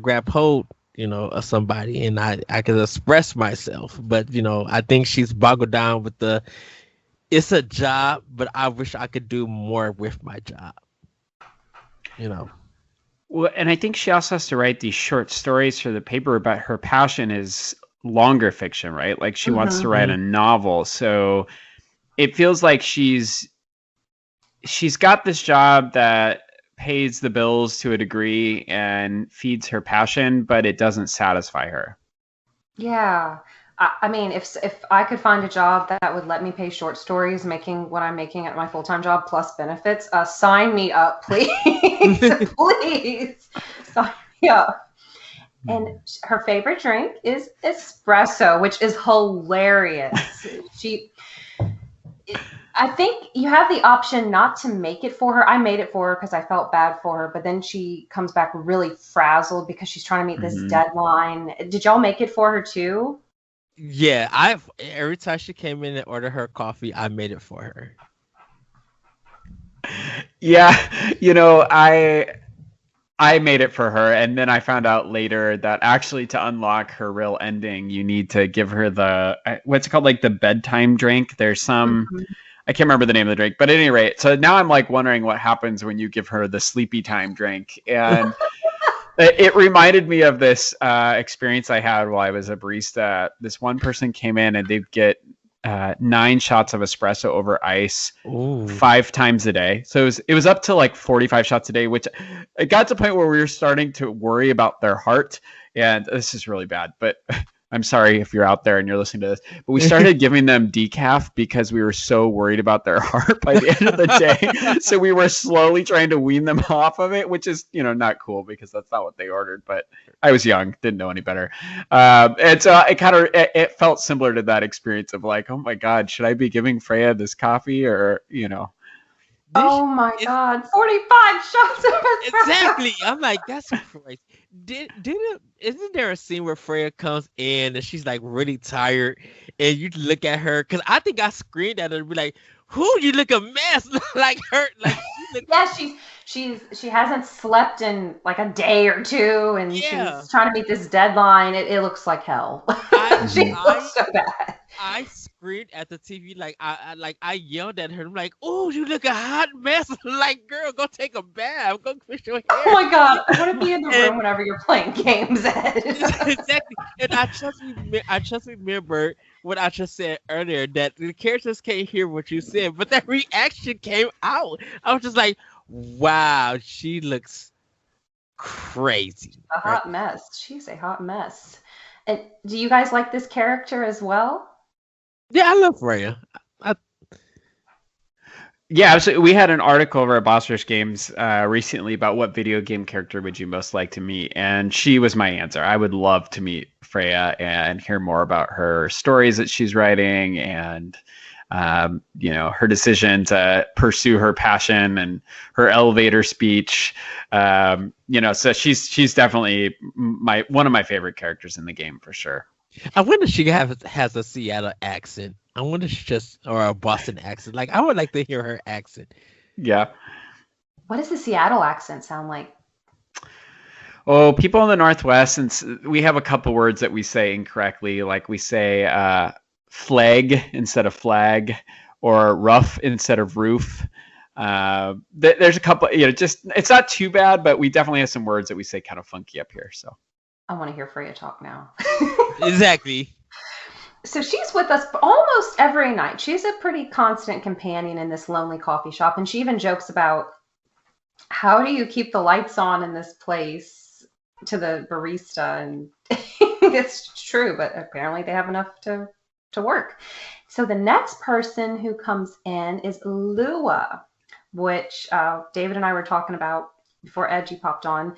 grab hold, of somebody, and I could express myself. But I think she's boggled down with it's a job, but I wish I could do more with my job.
Well, and I think she also has to write these short stories for the paper, but her passion is longer fiction, right? Like she wants to write a novel. So it feels like she's got this job that pays the bills to a degree and feeds her passion, but it doesn't satisfy her.
Yeah. I mean, if I could find a job that would let me pay short stories, making what I'm making at my full-time job plus benefits, sign me up, please. Please sign me up. And her favorite drink is espresso, which is hilarious. I think you have the option not to make it for her. I made it for her because I felt bad for her, but then she comes back really frazzled because she's trying to meet this deadline. Did y'all make it for her too?
Yeah, every time she came in and ordered her coffee, I made it for her.
Yeah, I made it for her, and then I found out later that actually to unlock her real ending, you need to give her the what's it called, like the bedtime drink. There's some I can't remember the name of the drink, but at any rate, so now I'm like wondering what happens when you give her the sleepy time drink, and it reminded me of this experience I had while I was a barista. This one person came in and they'd get 9 shots of espresso over ice 5 times a day. So it was up to like 45 shots a day, which it got to the point where we were starting to worry about their heart. And this is really bad, but I'm sorry if you're out there and you're listening to this, but we started giving them decaf because we were so worried about their heart by the end of the day. So we were slowly trying to wean them off of it, which is, not cool because that's not what they ordered, but I was young, didn't know any better. And so it felt similar to that experience of like, oh my God, should I be giving Freya this coffee or,
Oh my God, 45 shots of espresso.
Exactly. I'm like, that's crazy. Isn't there a scene where Freya comes in and she's like really tired and you look at her? Because I think I screamed at her and be like, who, you look a mess. Like her. Like,
yeah, she hasn't slept in like a day or two and she's trying to meet this deadline. It looks like hell. She looks so bad.
I screamed at the TV like I yelled at her. I'm like, "Oh, you look a hot mess!" Like, girl, go take a bath, go fix your
Oh
hair.
my god, I want to be in the
And
room whenever you're playing games, Ed.
exactly. And I just remember what I just said earlier that the characters can't hear what you said, but that reaction came out. I was just like, "Wow, she looks crazy."
A
Right?
hot mess. She's a hot mess. And do you guys like this character as well?
Yeah, I love Freya. I,
Yeah, absolutely. We had an article over at Boss Rush Games recently about what video game character would you most like to meet, and she was my answer. I would love to meet Freya and hear more about her stories that she's writing, and her decision to pursue her passion and her elevator speech. So she's definitely one of my favorite characters in the game for sure.
I wonder if she has a Seattle accent. I wonder if she or a Boston accent. Like, I would like to hear her accent.
Yeah.
What does the Seattle accent sound like?
Oh, people in the Northwest, and we have a couple words that we say incorrectly, like we say flag instead of flag, or rough instead of roof. There's a couple, just it's not too bad, but we definitely have some words that we say kind of funky up here. So
I want to hear Freya talk now.
Exactly.
So she's with us almost every night. She's a pretty constant companion in this lonely coffee shop. And she even jokes about, how do you keep the lights on in this place, to the barista? And it's true, but apparently they have enough to work. So the next person who comes in is Lua, which David and I were talking about before Edgy popped on.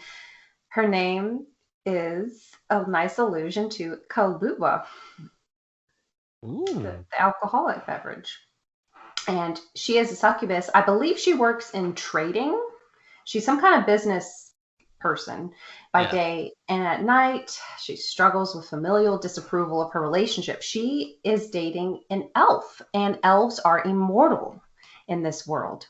Her name is a nice allusion to Kahlua, the alcoholic beverage. And she is a succubus. I believe she works in trading. She's some kind of business person by day. And at night, she struggles with familial disapproval of her relationship. She is dating an elf, and elves are immortal in this world.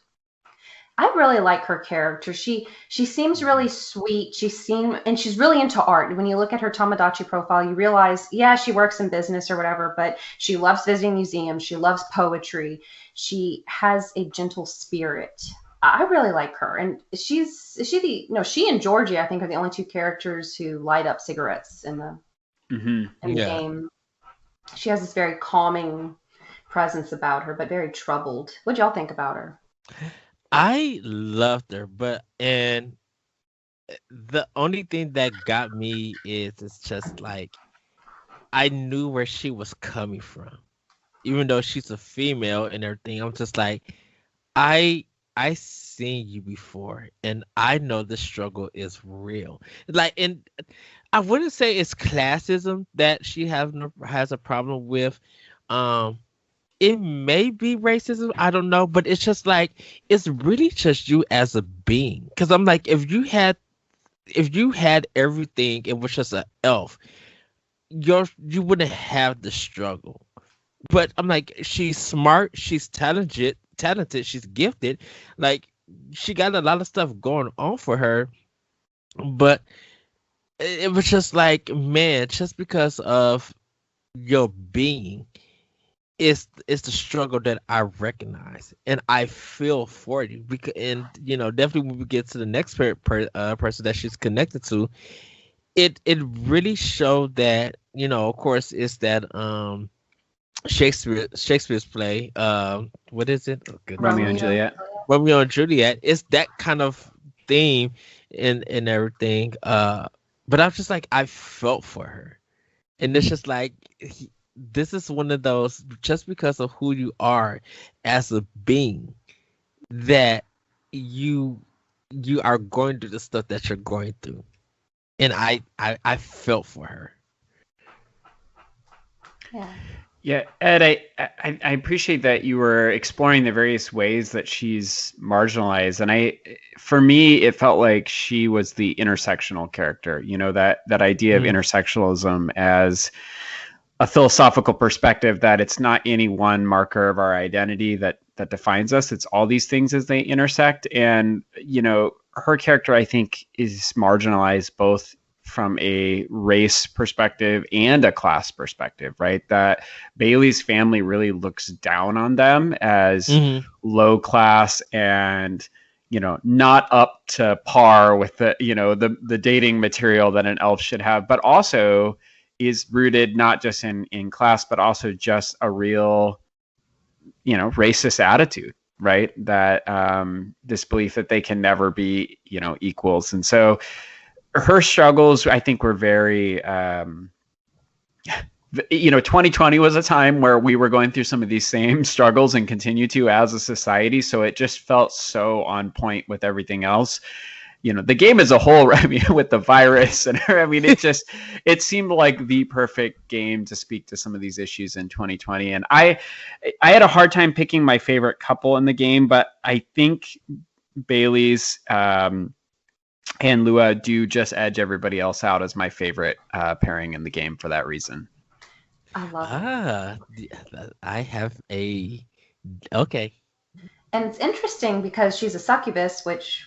I really like her character. She seems really sweet. And she's really into art. When you look at her Tomodachi profile, you realize, yeah, she works in business or whatever, but she loves visiting museums. She loves poetry. She has a gentle spirit. I really like her. And she and Georgie, I think, are the only two characters who light up cigarettes in the game. She has this very calming presence about her, but very troubled. What'd y'all think about her?
I loved her, and the only thing that got me is it's just like, I knew where she was coming from, even though she's a female and everything. I'm just like, I seen you before, and I know the struggle is real. Like, and I wouldn't say it's classism that she has a problem with. It may be racism, I don't know, but it's just like, it's really just you as a being. Because I'm like, if you had everything, it was just an elf, you wouldn't have the struggle. But I'm like, she's smart, she's talented, she's gifted, like, she got a lot of stuff going on for her. But it was just like, man, just because of your being, it's the struggle that I recognize and I feel for you. Because, and definitely when we get to the next person that she's connected to, it really showed that, of course, it's that Shakespeare's play, what is it? Oh,
Romeo and Juliet.
Romeo and Juliet. It's that kind of theme and everything. But I was just like, I felt for her, and it's just like, this is one of those, just because of who you are as a being, that you are going through the stuff that you're going through, and I felt for her.
Yeah, Ed, I appreciate that you were exploring the various ways that she's marginalized, and for me, it felt like she was the intersectional character. That idea of intersectionalism as a philosophical perspective, that it's not any one marker of our identity that defines us. It's all these things as they intersect. And, her character, I think, is marginalized both from a race perspective and a class perspective, right? That Bailey's family really looks down on them as low class and, you know, not up to par with the, you know, the dating material that an elf should have, but also is rooted not just in class, but also just a real, you know, racist attitude, right? That this belief that they can never be, you know, equals. And so her struggles, I think, were very, you know, 2020 was a time where we were going through some of these same struggles and continue to as a society. So it just felt so on point with everything else. You know, the game as a whole, I mean, with the virus and I mean, it seemed like the perfect game to speak to some of these issues in 2020. And I had a hard time picking my favorite couple in the game, but I think Bailey's and Lua do just edge everybody else out as my favorite pairing in the game for that reason.
I love it.
I have a okay.
And it's interesting because she's a succubus, which,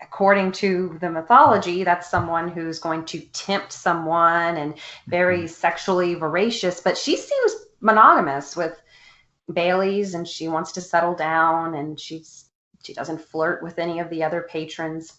according to the mythology, that's someone who's going to tempt someone and very sexually voracious. But she seems monogamous with Bailey's, and she wants to settle down, and she doesn't flirt with any of the other patrons.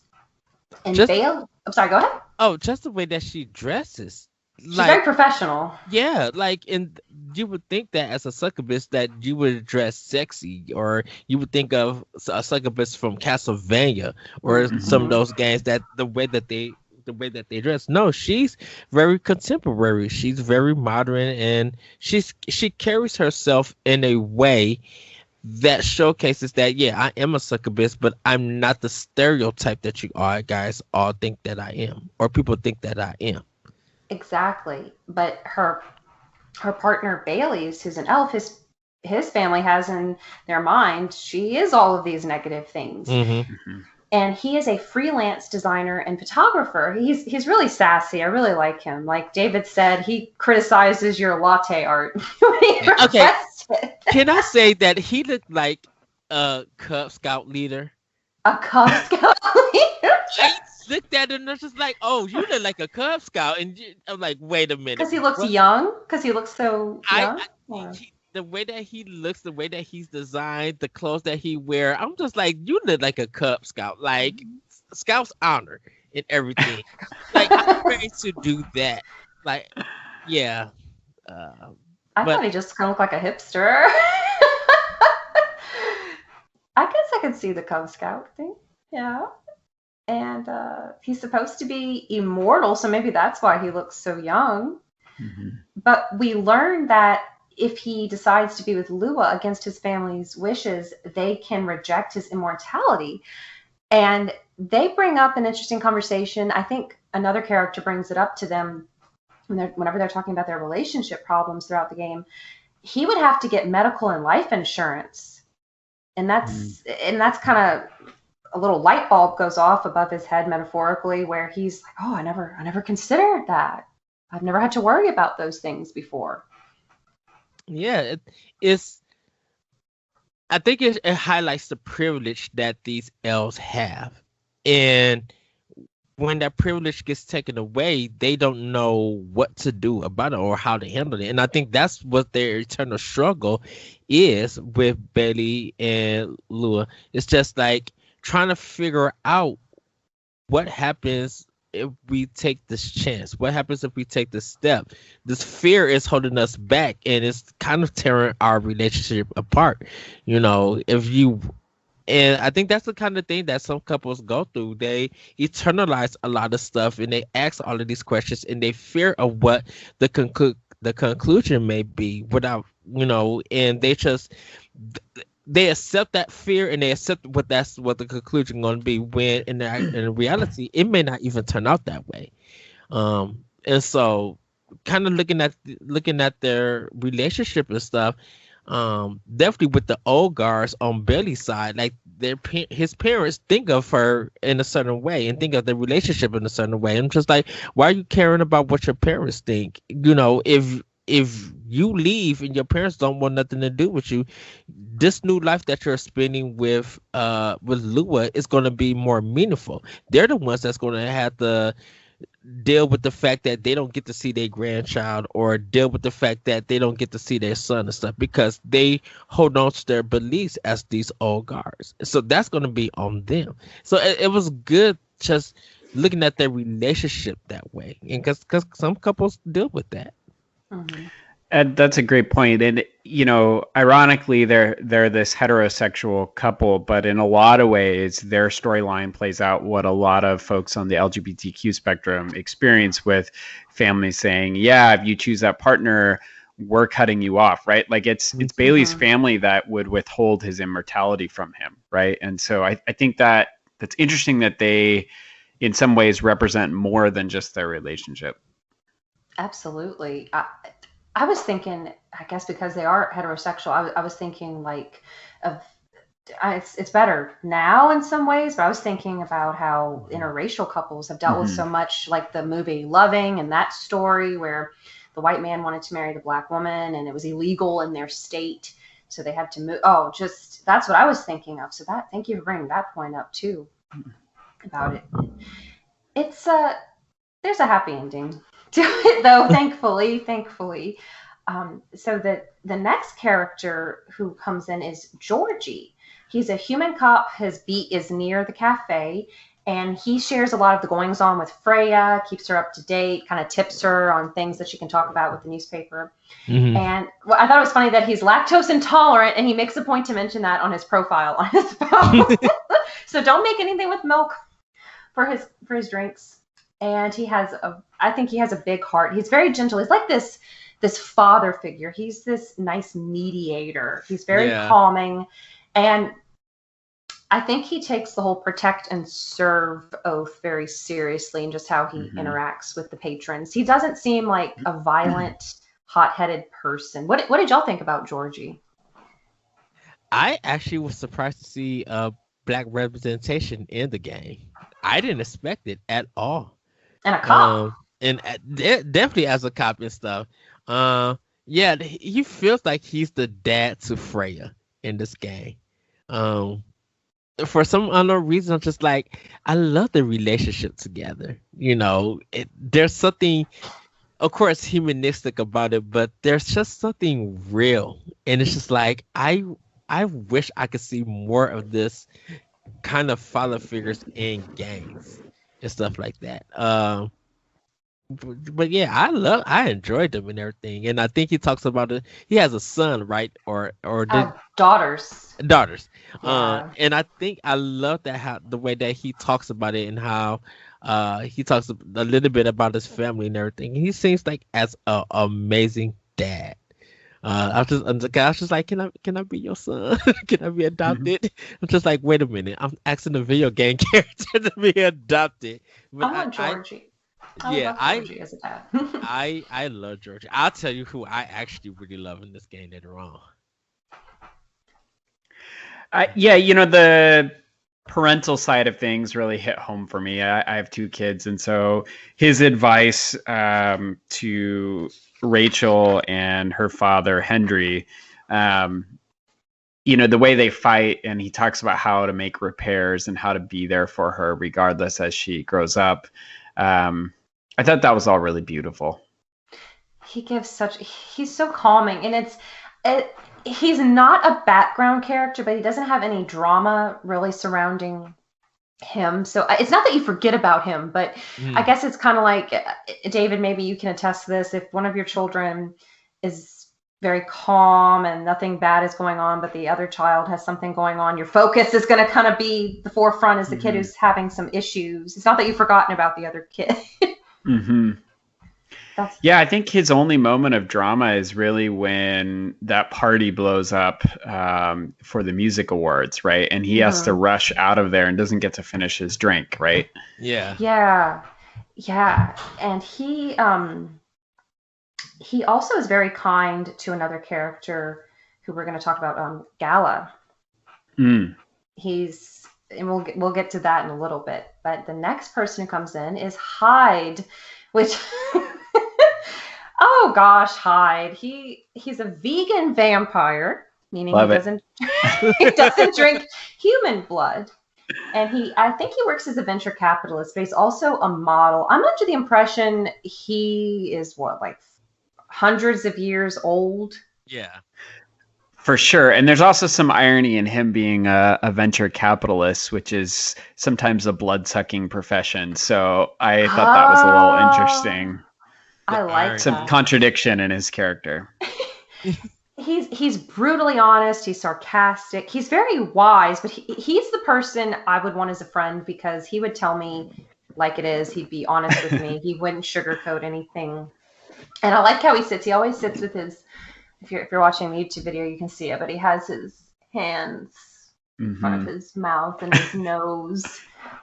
And Bailey, I'm sorry, go ahead.
Oh, just the way that she dresses.
She's very professional.
Yeah, like, and you would think that as a succubus that you would dress sexy, or you would think of a succubus from Castlevania or some of those games, that the way that they dress. No, she's very contemporary. She's very modern, and she carries herself in a way that showcases that, yeah, I am a succubus, but I'm not the stereotype that you guys all think that I am, or people think that I am.
Exactly. But her partner Bailey's, who's an elf, his family has in their mind she is all of these negative things. And he is a freelance designer and photographer. He's really sassy. I really like him. Like David said, he criticizes your latte art when he requests it.
Can I say that he looked like a Cub Scout leader?
A Cub Scout leader?
I looked at him and I was just like, oh, you look like a Cub Scout. And I'm like, wait a minute.
Because he looks young? Because he looks so young?
The way that he looks, the way that he's designed, the clothes that he wears, I'm just like, you look like a Cub Scout. Like, Scout's honor and everything. Like, I'm ready to do that. Like, yeah.
I thought he just kind of looked like a hipster. I guess I could see the Cub Scout thing. Yeah. And he's supposed to be immortal, so maybe that's why he looks so young. But we learned that if he decides to be with Lua against his family's wishes, they can reject his immortality. And they bring up an interesting conversation. I think another character brings it up to them whenever they're talking about their relationship problems throughout the game. He would have to get medical and life insurance. And that's kind of a little light bulb goes off above his head, metaphorically, where he's like, oh, I never considered that. I've never had to worry about those things before.
Yeah, I think it highlights the privilege that these elves have. And when that privilege gets taken away, they don't know what to do about it or how to handle it. And I think that's what their eternal struggle is with Bailey and Lua. It's just like trying to figure out what happens if we take this chance. What happens if we take this step? This fear is holding us back, and it's kind of tearing our relationship apart. You know, and I think that's the kind of thing that some couples go through. They eternalize a lot of stuff, and they ask all of these questions, and they fear of what the conclusion may be without, you know, and they accept that fear, and they accept what the conclusion going to be, when in reality it may not even turn out that way. And so kind of looking at their relationship and stuff, definitely with the old guards on Bailey's side, like his parents think of her in a certain way and think of the relationship in a certain way. I'm just like, why are you caring about what your parents think? You know, if you leave and your parents don't want nothing to do with you, this new life that you're spending with Lua is going to be more meaningful. They're the ones that's going to have to deal with the fact that they don't get to see their grandchild, or deal with the fact that they don't get to see their son and stuff, because they hold on to their beliefs as these old guards. So that's going to be on them. So it was good just looking at their relationship that way, and because some couples deal with that.
Mm-hmm.
And that's a great point. And, ironically, they're this heterosexual couple, but in a lot of ways, their storyline plays out what a lot of folks on the LGBTQ spectrum experience, with families saying, yeah, if you choose that partner, we're cutting you off, right? Like it's Bailey's family that would withhold his immortality from him, right? And so I think that's interesting that they, in some ways, represent more than just their relationship.
Absolutely. I was thinking, I guess because they are heterosexual, I was thinking like of it's better now in some ways, but I was thinking about how interracial couples have dealt with so much, like the movie Loving and that story where the white man wanted to marry the black woman and it was illegal in their state, so they had to move. Oh, just that's what I was thinking of. So thank you for bringing that point up too about it. It's there's a happy ending to it though, thankfully. So the next character who comes in is Georgie. He's a human cop. His beat is near the cafe, and he shares a lot of the goings on with Freya, keeps her up to date, kind of tips her on things that she can talk about with the newspaper. And I thought it was funny that he's lactose intolerant, and he makes a point to mention that on his profile on his phone. So don't make anything with milk for his drinks. And I think he has a big heart. He's very gentle. He's like this father figure. He's this nice mediator. He's very calming. And I think he takes the whole protect and serve oath very seriously, and just how he interacts with the patrons. He doesn't seem like a violent, hot-headed person. What did y'all think about Georgie?
I actually was surprised to see black representation in the game. I didn't expect it at all.
And a cop.
Definitely as a cop and stuff. Yeah, he feels like he's the dad to Freya in this game. For some unknown reason, I'm just like, I love the relationship together. There's something, of course, humanistic about it, but there's just something real, and it's just like I wish I could see more of this kind of father figures in games and stuff like that. But yeah, I enjoyed them and everything, and I think he talks about it. He has a son, right? Or
Daughters.
Yeah. And I think I love that how the way that he talks about it, and how he talks a little bit about his family and everything. He seems like as an amazing dad. I was just like, can I be your son? Can I be adopted? I'm just like, wait a minute, I'm asking a video game character to be adopted. But
I want Georgie. I love Georgie as a dad.
I love Georgie. I'll tell you who I actually really love in this game later on.
The parental side of things really hit home for me. I have two kids, and so his advice to Rachel and her father Henry, the way they fight, and he talks about how to make repairs and how to be there for her regardless as she grows up. I thought that was all really beautiful.
He's so calming, and he's not a background character, but he doesn't have any drama really surrounding him. So it's not that you forget about him, but I guess it's kind of like, David, maybe you can attest to this. If one of your children is very calm and nothing bad is going on, but the other child has something going on, your focus is going to kind of be the forefront as the kid who's having some issues. It's not that you've forgotten about the other kid.
Yeah, I think his only moment of drama is really when that party blows up for the music awards, right? And he has to rush out of there and doesn't get to finish his drink, right?
Yeah. And he also is very kind to another character who we're going to talk about, Gala. And we'll get to that in a little bit. But the next person who comes in is Hyde, which oh gosh, Hyde. He's a vegan vampire, meaning he doesn't drink human blood. And I think he works as a venture capitalist, but he's also a model. I'm under the impression he is what, like hundreds of years old.
Yeah.
For sure. And there's also some irony in him being a venture capitalist, which is sometimes a blood-sucking profession. So I thought that was a little interesting.
I like
some
that.
contradiction in his character.
He's brutally honest. He's sarcastic. He's very wise, but he's the person I would want as a friend because he would tell me like it is. He'd be honest with me. He wouldn't sugarcoat anything. And I like how he sits. He always sits with his. If you're watching the YouTube video, you can see it, but he has his hands in front of his mouth and his nose.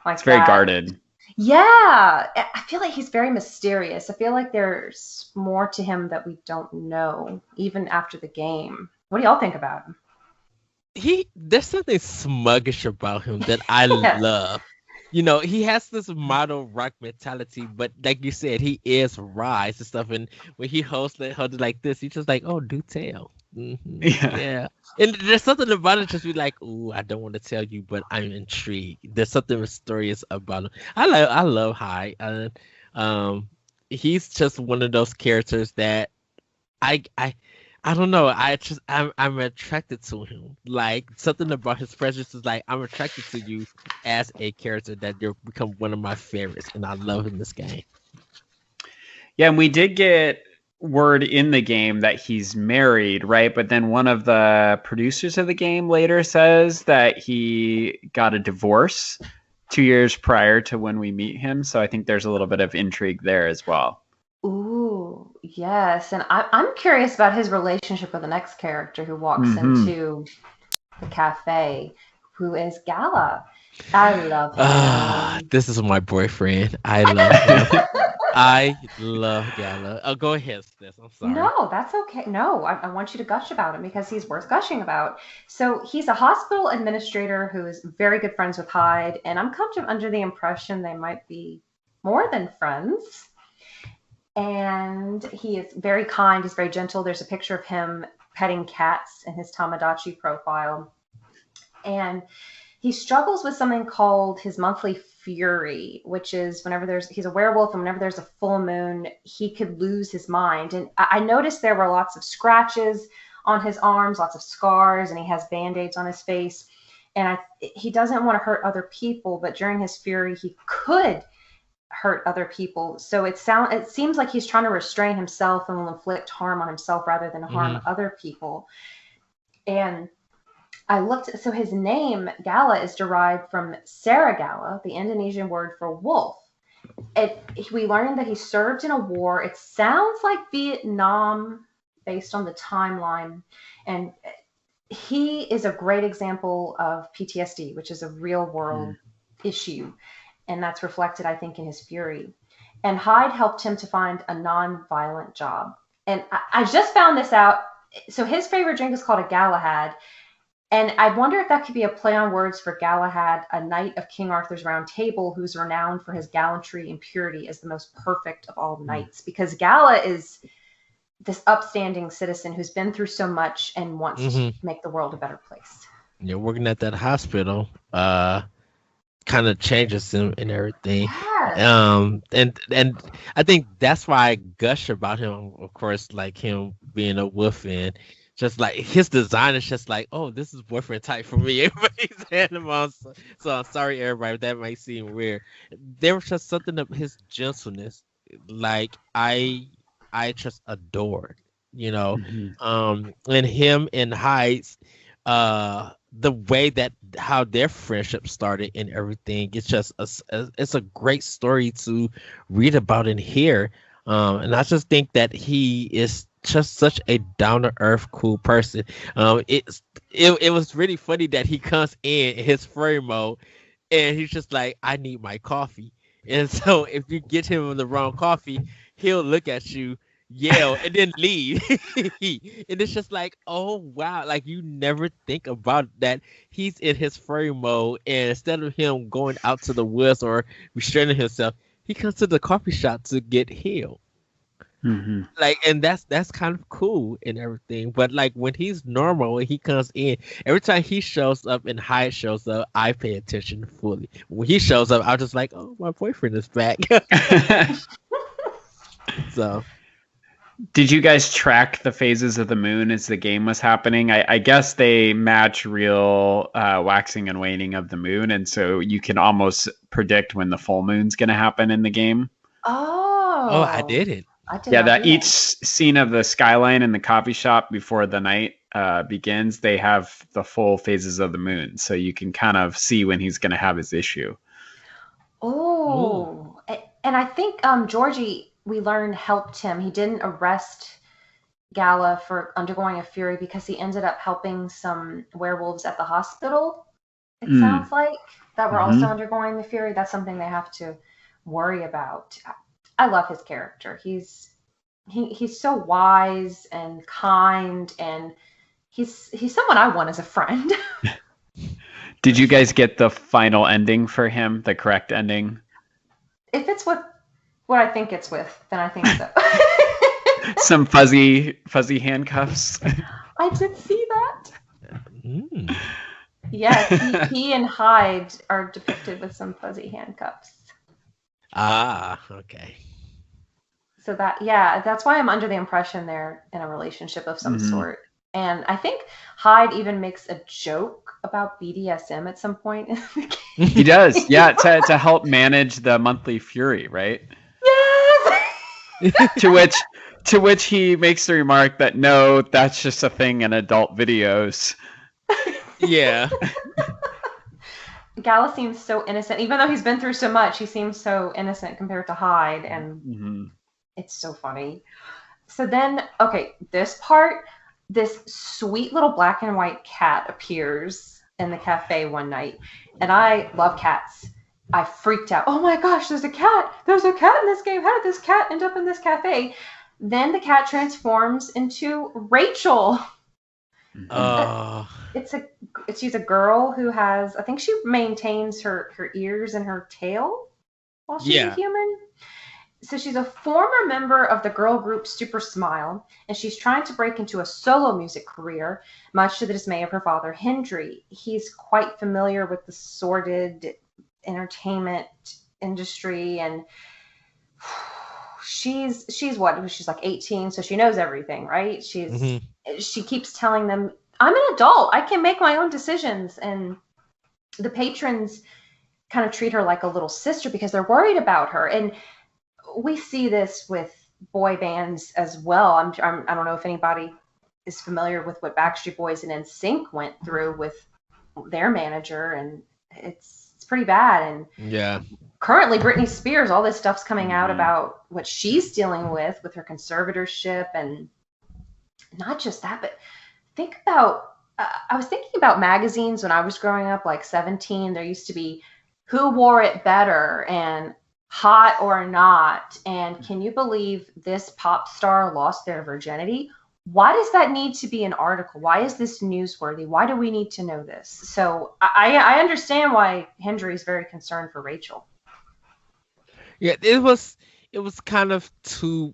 Like
it's very guarded.
Yeah, I feel like he's very mysterious. I feel like there's more to him that we don't know, even after the game. What do y'all think about him?
There's something sluggish about him that I love. You know, he has this model rock mentality, but like you said, he is rise and stuff. And when he held it like this, he's just like, "Oh, do tell." Mm-hmm. Yeah. And there's something about it, just be like, "Ooh, I don't want to tell you, but I'm intrigued." There's something mysterious about him. I love Hyde. He's just one of those characters that I don't know. I'm attracted to him. Like something about his presence is like I'm attracted to you as a character that you'll become one of my favorites, and I love in this game.
Yeah, and we did get word in the game that he's married, right? But then one of the producers of the game later says that he got a divorce 2 years prior to when we meet him. So I think there's a little bit of intrigue there as well.
Ooh, yes. And I'm curious about his relationship with the next character who walks into the cafe, who is Gala. I love him.
This is my boyfriend. I love him. I love Gala. Oh, go ahead, Sis. I'm sorry.
No, that's okay. No, I want you to gush about him because he's worth gushing about. So he's a hospital administrator who is very good friends with Hyde, and I'm kind of under the impression they might be more than friends. And he is very kind. He's very gentle. There's a picture of him petting cats in his Tamagotchi profile. And he struggles with something called his monthly fury, which is he's a werewolf, and whenever there's a full moon, he could lose his mind. And I noticed there were lots of scratches on his arms, lots of scars, and he has Band-Aids on his face. And he doesn't want to hurt other people, but during his fury, he could hurt other people. So it seems like he's trying to restrain himself and will inflict harm on himself rather than harm other people. And I looked, so his name Gala is derived from Saragala, the Indonesian word for wolf. We learned that he served in a war. It sounds like Vietnam based on the timeline. And he is a great example of PTSD, which is a real world issue. And that's reflected, I think, in his fury. And Hyde helped him to find a non-violent job. And I just found this out. So his favorite drink is called a Galahad. And I wonder if that could be a play on words for Galahad, a knight of King Arthur's Round Table, who's renowned for his gallantry and purity as the most perfect of all knights. Because Gala is this upstanding citizen who's been through so much and wants to make the world a better place.
You're working at that hospital. Kind of changes him and everything.
Yes.
And I think that's why I gush about him, of course, like him being a wolf, and just like his design is just like, oh, this is boyfriend type for me. Everybody's had him on, so I'm sorry everybody, that might seem weird. There was just something of his gentleness, like I just adored, you know. And him and Hyde's the way that how their friendship started and everything, it's just it's a great story to read about and hear. And I just think that he is just such a down-to-earth cool person. It was really funny that he comes in his furry mode and he's just like, I need my coffee. And so if you get him the wrong coffee, he'll look at you, yell, and then leave. And it's just like, oh wow, like you never think about that he's in his furry mode, and instead of him going out to the woods or restraining himself, he comes to the coffee shop to get healed.
Hmm.
Like, and that's kind of cool and everything. But like when he's normal, when he comes in, every time he shows up and Hyde shows up, I pay attention fully. When he shows up, I'm just like, oh, my boyfriend is back. So
Did you guys track the phases of the moon as the game was happening? I guess they match real waxing and waning of the moon, and so you can almost predict when the full moon's going to happen in the game.
oh, I
Oh,
did it.
I did
Yeah,
not
that
do
each
that.
scene of the skyline in the coffee shop before the night begins, they have the full phases of the moon, so you can kind of see when he's going to have his issue.
Ooh.
Oh, and I think Georgie, we learned, helped him. He didn't arrest Gala for undergoing a fury because he ended up helping some werewolves at the hospital. It
Mm.
sounds like that were also
Hmm.
undergoing the fury. That's something they have to worry about. I love his character. He's so wise and kind, and he's someone I want as a friend.
Did you guys get the final ending for him, the correct ending?
If it's with what I think it's with, then I think so.
Some fuzzy handcuffs.
I did see that.
Mm.
Yes, he and Hyde are depicted with some fuzzy handcuffs.
Ah, okay.
So that, yeah, that's why I'm under the impression they're in a relationship of some
Mhm.
sort. And I think Hyde even makes a joke about BDSM at some point in the
He
game.
does, yeah, to help manage the monthly fury, right?
Yes.
To which he makes the remark that no, that's just a thing in adult videos.
Yeah.
Gala seems so innocent, even though he's been through so much. He seems so innocent compared to Hyde, and
Mhm.
it's so funny. So then, okay, this part, this sweet little black and white cat appears in the cafe one night, and I love cats. I freaked out. Oh my gosh, there's a cat! There's a cat in this game. How did this cat end up in this cafe? Then the cat transforms into Rachel.
Mhm.
Uh,
It's a she's a girl who has, I think she maintains her ears and her tail while she's a
yeah.
human. So she's a former member of the girl group Super Smile, and she's trying to break into a solo music career, much to the dismay of her father, Hendry. He's quite familiar with the sordid entertainment industry, and she's what? She's like 18, so she knows everything, right?
Hmm.
She keeps telling them, "I'm an adult. I can make my own decisions," and the patrons kind of treat her like a little sister because they're worried about her. And we see this with boy bands as well. I don't know if anybody is familiar with what Backstreet Boys and NSYNC went through with their manager, and it's pretty bad. And
Yeah.
currently, Britney Spears, all this stuff's coming out
Mhm.
about what she's dealing with her conservatorship, and not just that, but think about. I was thinking about magazines when I was growing up, like 17. There used to be Who Wore It Better and Hot or Not. And can you believe this pop star lost their virginity? Why does that need to be an article? Why is this newsworthy? Why do we need to know this? So I understand why Hendry is very concerned for Rachel.
Yeah, it was kind of too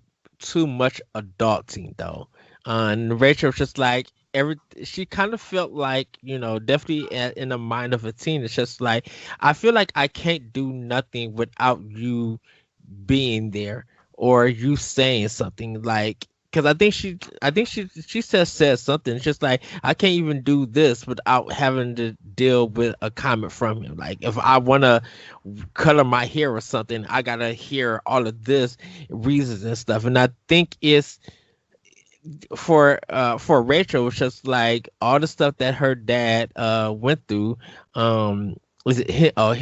much adulting though. And Rachel was just like every she kind of felt like, definitely in the mind of a teen. It's just like I feel like I can't do nothing without you being there or you saying something like because I think she said something. It's just like I can't even do this without having to deal with a comment from him. Like if I want to color my hair or something, I gotta hear all of this reasons and stuff. And I think it's for Rachel, it's just like all the stuff that her dad went through. Was it all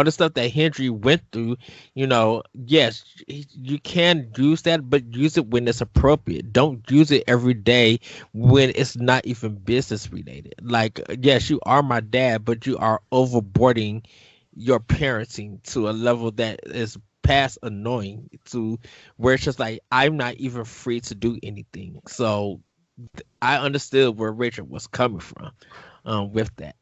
the stuff that Hendry went through? Yes, you can use that, but use it when it's appropriate. Don't use it every day when it's not even business related. Like, yes, you are my dad, but you are overboarding your parenting to a level that is past annoying to where it's just like I'm not even free to do anything. So I understood where Richard was coming from with that.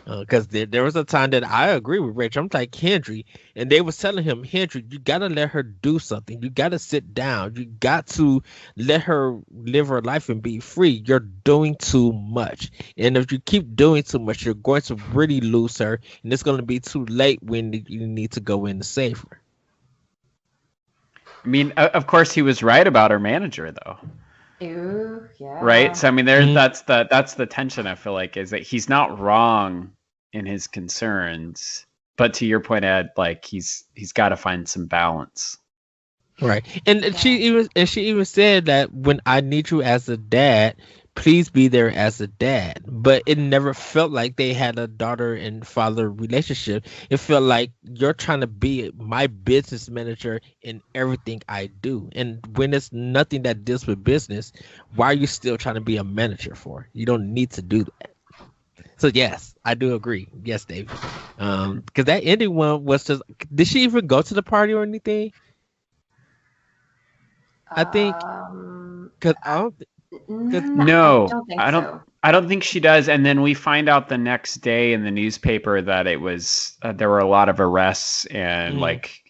Because there was a time that I agree with Rich. I'm like Henry, and they was telling him, Henry, you gotta let her do something. You gotta sit down. You got to let her live her life and be free. You're doing too much, and if you keep doing too much, you're going to really lose her, and it's going to be too late when you need to go in to save her.
I mean, of course, he was right about her manager, though.
Ew, yeah.
Right. So I mean,
Mhm.
that's the tension. I feel like is that he's not wrong in his concerns, but to your point, Ed, like he's got to find some balance.
Right. And she even said that when I need you as a dad, please be there as a dad. But it never felt like they had a daughter and father relationship. It felt like you're trying to be my business manager in everything I do. And when it's nothing that deals with business, why are you still trying to be a manager for? You don't need to do that. So yes, I do agree. Yes, David. Because that ending one was just. Did she even go to the party or anything? I think because I don't. Because
I
No,
don't think so.
I don't think she does. And then we find out the next day in the newspaper that it was there were a lot of arrests and like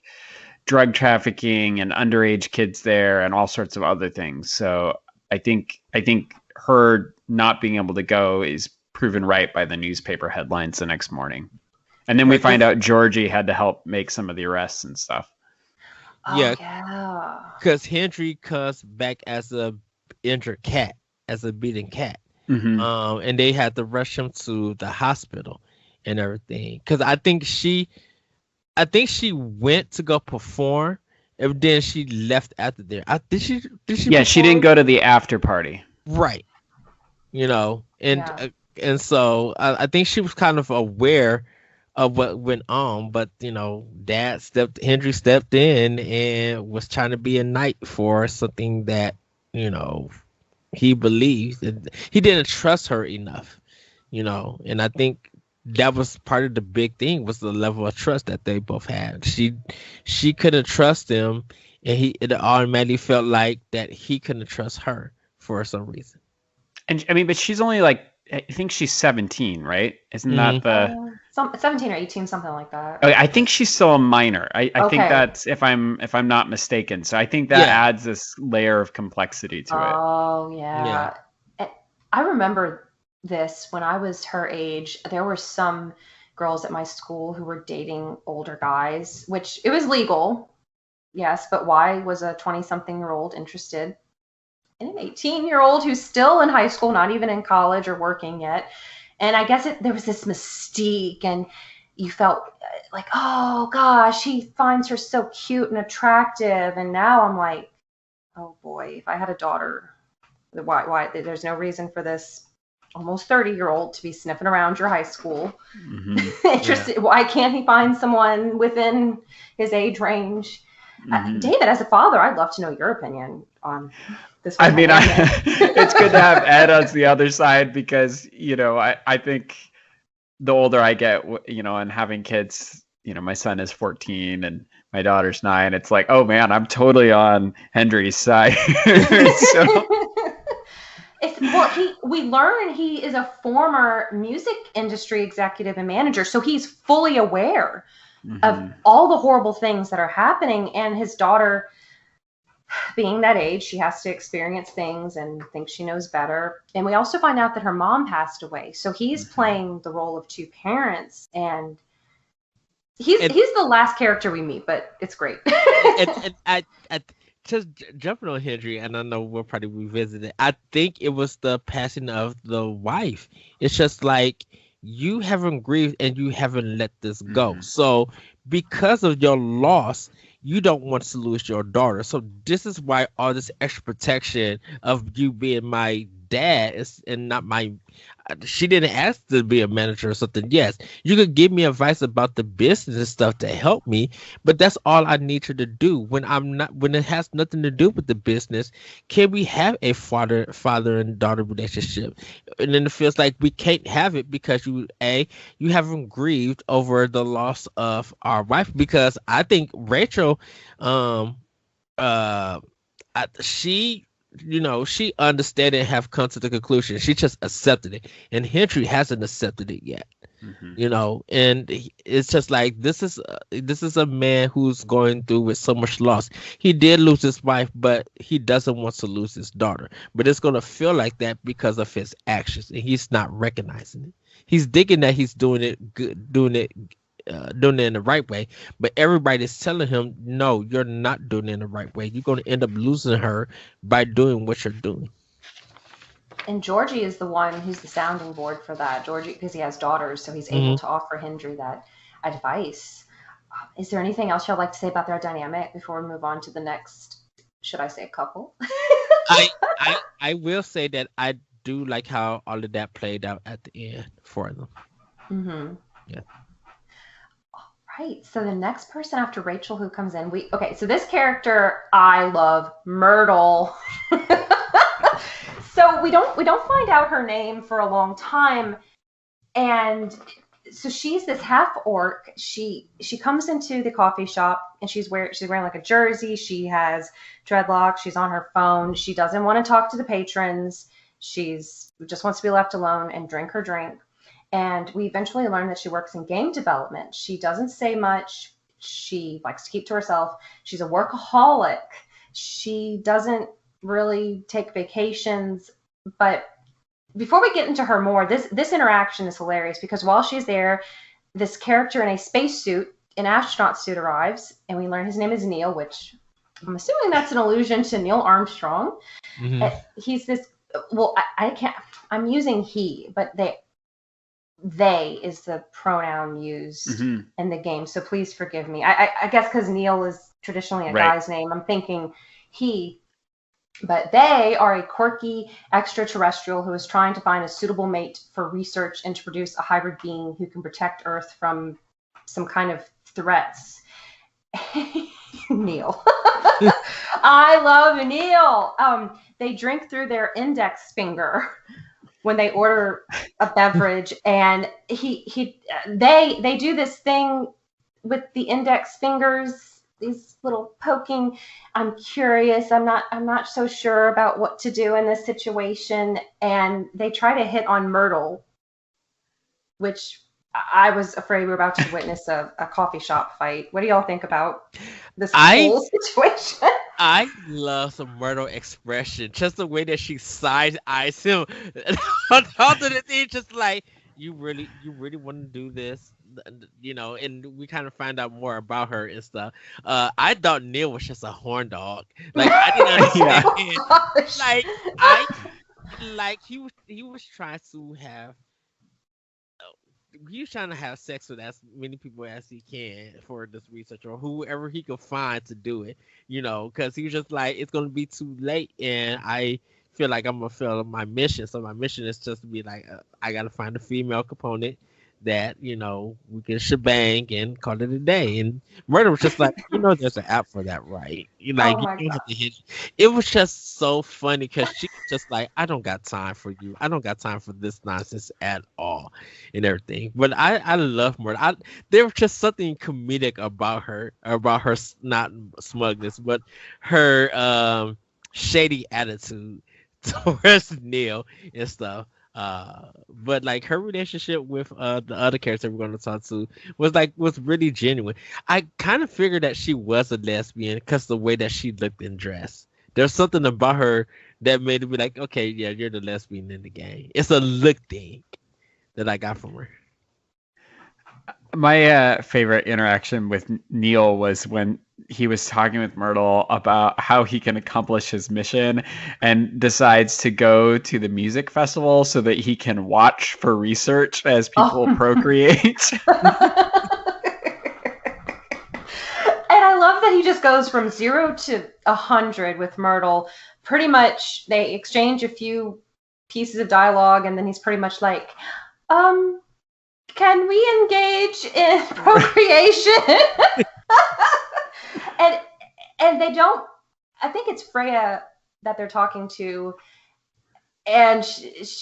drug trafficking and underage kids there and all sorts of other things. So I think her not being able to go is proven right by the newspaper headlines the next morning. And then we find out Georgie had to help make some of the arrests and stuff.
yeah,
Oh yeah.
because Henry comes back as a injured cat, as a beaten cat.
Mm-hmm.
And they had to rush him to the hospital and everything. Because I think she went to go perform, and then she left after there. Did she?
Yeah, she didn't
perform?
go to the after party.
Right. You know,
Yeah.
and so I think she was kind of aware of what went on, but Henry stepped in and was trying to be a knight for something that you know he believed, and he didn't trust her enough, and I think that was part of the big thing was the level of trust that they both had. She couldn't trust him, and it automatically felt like that he couldn't trust her for some reason.
And I mean, but she's only like I think she's 17, right? Isn't that
Mhm.
the
17 or 18, something like that.
Okay, I think she's still a minor. I think
Okay.
that's if I'm not mistaken. So I think that
Yeah.
adds this layer of complexity to it.
Oh
Yeah.
yeah. I remember this when I was her age. There were some girls at my school who were dating older guys, which it was legal, yes, but why was a 20-something-year-old interested in an 18-year-old who's still in high school, not even in college or working yet? And I guess there was this mystique, and you felt like, oh gosh, he finds her so cute and attractive. And now I'm like, oh boy, if I had a daughter, why there's no reason for this almost 30-year-old to be sniffing around your high school.
Mm-hmm.
Interested. Why can't he find someone within his age range?
Mm-hmm.
David, as a father, I'd love to know your opinion on this.
I mean, it's good to have Ed on the other side because I think the older I get, and having kids, my son is 14 and my daughter's 9. It's like, oh man, I'm totally on Henry's side. So.
We learn he is a former music industry executive and manager, so he's fully aware of all the horrible things that are happening. And his daughter, being that age, she has to experience things and think she knows better. And we also find out that her mom passed away, so he's playing the role of two parents, and he's the last character we meet, but it's great.
and I just jumping on Henry, and I know we'll probably revisit it. I think it was the passing of the wife. It's just like you haven't grieved and you haven't let this go. So because of your loss, you don't want to lose your daughter. So this is why all this extra protection of you being my dad is and not my. She didn't ask to be a manager or something. Yes, you could give me advice about the business and stuff to help me, but that's all I need you to do. When it has nothing to do with the business, can we have a father and daughter relationship? And then it feels like we can't have it because you haven't grieved over the loss of our wife. Because I think Rachel, she she understood and have come to the conclusion. She just accepted it, and Henry hasn't accepted it yet.
Mhm.
And it's just like this is a man who's going through with so much loss. He did lose his wife, but he doesn't want to lose his daughter, but it's going to feel like that because of his actions, and he's not recognizing it. He's thinking that he's doing it good, doing it in the right way, but everybody's telling him, no, you're not doing it in the right way. You're going to end up losing her by doing what you're doing.
And Georgie is the one who's the sounding board for that. Georgie, because he has daughters, so he's able
Hmm.
to offer Hendry that advice. Is there anything else you'd like to say about their dynamic before we move on to the next, should I say, couple?
I, I will say that I do like how all of that played out at the end for them.
Mm-hmm.
Yeah.
Right. So the next person after Rachel who comes in, so this character I love, Myrtle. So we don't find out her name for a long time, and so she's this half orc. She comes into the coffee shop and she's wearing like a jersey. She has dreadlocks. She's on her phone. She doesn't want to talk to the patrons. She's just wants to be left alone and drink her drink. And we eventually learn that she works in game development. She doesn't say much. She likes to keep to herself. She's a workaholic. She doesn't really take vacations. But before we get into her more, this interaction is hilarious because while she's there, this character in a spacesuit, an astronaut suit, arrives, and we learn his name is Neil, which I'm assuming that's an allusion to Neil Armstrong.
Hmm.
He's this. Well, I can't. I'm using he, but they is the pronoun used
Mhm.
in the game. So please forgive me. I guess because Neil is traditionally a
Right.
guy's name, I'm thinking he. But they are a quirky extraterrestrial who is trying to find a suitable mate for research and to produce a hybrid being who can protect Earth from some kind of threats. Neil. I love Neil. They drink through their index finger when they order a beverage, and they do this thing with the index fingers, these little poking. I'm curious. I'm not so sure about what to do in this situation, and they try to hit on Myrtle, which I was afraid we were about to witness a coffee shop fight. What do y'all think about this
I
whole situation?
I love some Myrtle expression, just the way that she side eyes him. All of the thing, just like you really want to do this, and we kind of find out more about her and stuff. I thought Neil was just a horn dog. Like I didn't
Yeah.
understand.
Gosh.
Like I like he was trying to have he's trying to have sex with as many people as he can for this research or whoever he could find to do it, because he was just like, it's going to be too late and I feel like I'm going to fail my mission. So my mission is just to be like, I got to find a female component that, we can shebang and call it a day. And Murder was just like, there's an app for that, right?
Oh
You
my
don't
god.
have to hit. It was just so funny because she was just like, I don't got time for you. I don't got time for this nonsense at all and everything. But I love Murder. There was just something comedic about her not smugness, but her shady attitude towards Neil and stuff. But like her relationship with the other character we're going to talk to was really genuine. I kind of figured that she was a lesbian because the way that she looked and dressed. There's something about her that made it be like, okay, yeah, you're the lesbian in the game. It's a look thing that I got from her.
My favorite interaction with Neil was when he was talking with Myrtle about how he can accomplish his mission and decides to go to the music festival so that he can watch for research as people
Oh.
procreate.
And I love that he just goes from 0 to 100 with Myrtle. Pretty much, they exchange a few pieces of dialogue, and then he's pretty much like, can we engage in procreation? and they don't. I think it's Freya that they're talking to, and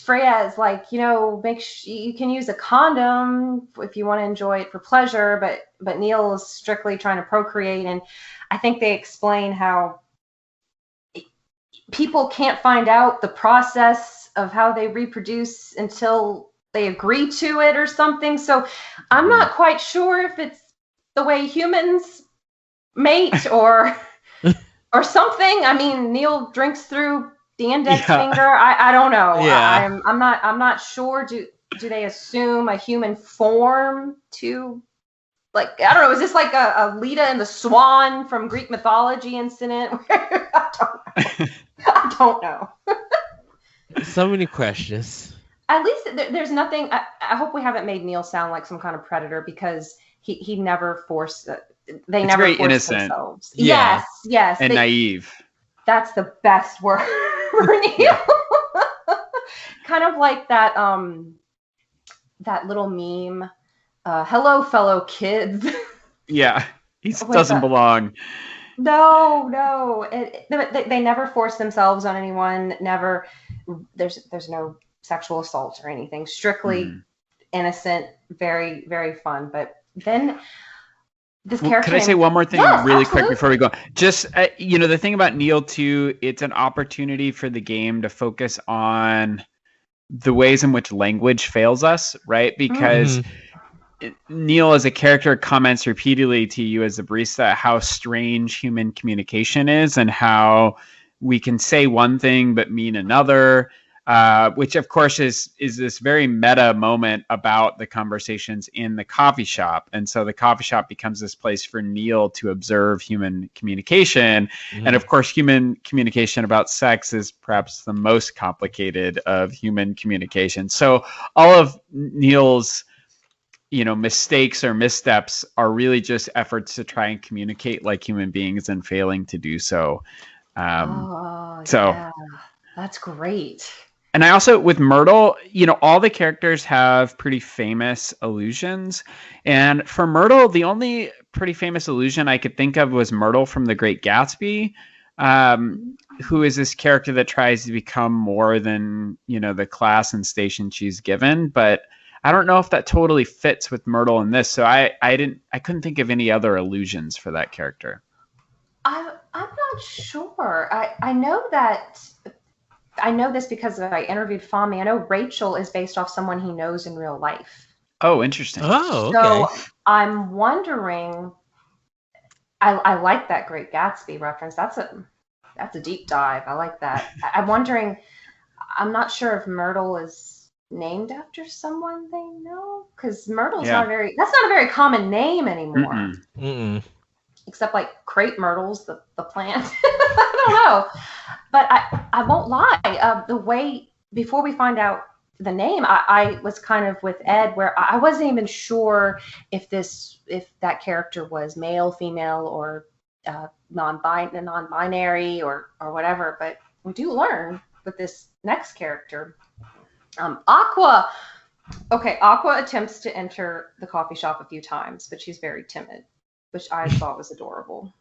Freya is like, you can use a condom if you want to enjoy it for pleasure, but Neil is strictly trying to procreate, and I think they explain how people can't find out the process of how they reproduce until they agree to it or something. So I'm not quite sure if it's the way humans mate or something. I mean, Neil drinks through the index finger. I don't know.
Yeah.
I'm not sure. Do they assume a human form to, like, I don't know, is this like a Leda and the Swan from Greek mythology incident? I don't know.
So many questions.
At least there's nothing. I hope we haven't made Neil sound like some kind of predator, because he never forced. They never
very
forced
innocent.
themselves.
Yeah.
Yes,
and naive.
That's the best word for Neil. Kind of like that that little meme. Hello, fellow kids.
Yeah, he doesn't belong.
No. They never force themselves on anyone. Never. There's no sexual assault or anything. Strictly innocent. Very, very fun. But then this character.
Could I say one more thing really quick before we go? Just the thing about Neil too, it's an opportunity for the game to focus on the ways in which language fails us, right? Because Neil as a character comments repeatedly to you as a barista how strange human communication is, and how we can say one thing but mean another, which of course is this very meta moment about the conversations in the coffee shop. And so the coffee shop becomes this place for Neil to observe human communication. And of course, human communication about sex is perhaps the most complicated of human communication. So all of Neil's mistakes or missteps are really just efforts to try and communicate like human beings and failing to do so.
Yeah. That's great.
And I also, with Myrtle, all the characters have pretty famous illusions. And for Myrtle, the only pretty famous illusion I could think of was Myrtle from The Great Gatsby, who is this character that tries to become more than, the class and station she's given. But I don't know if that totally fits with Myrtle in this. So I couldn't think of any other illusions for that character.
I'm not sure. I know that. I know this because I interviewed Fami. I know Rachel is based off someone he knows in real life.
Oh, interesting.
Oh, okay.
So I'm wondering. I like that Great Gatsby reference. That's a deep dive. I like that. I'm wondering. I'm not sure if Myrtle is named after someone they know, because Myrtle's that's not a very common name anymore. Except like crepe myrtles, the plant. I don't know. But I won't lie. The way, before we find out the name, I was kind of with Ed, where I wasn't even sure if that character was male, female, or non-binary or whatever. But we do learn with this next character. Aqua. Okay, Aqua attempts to enter the coffee shop a few times, but she's very timid, which I thought was adorable.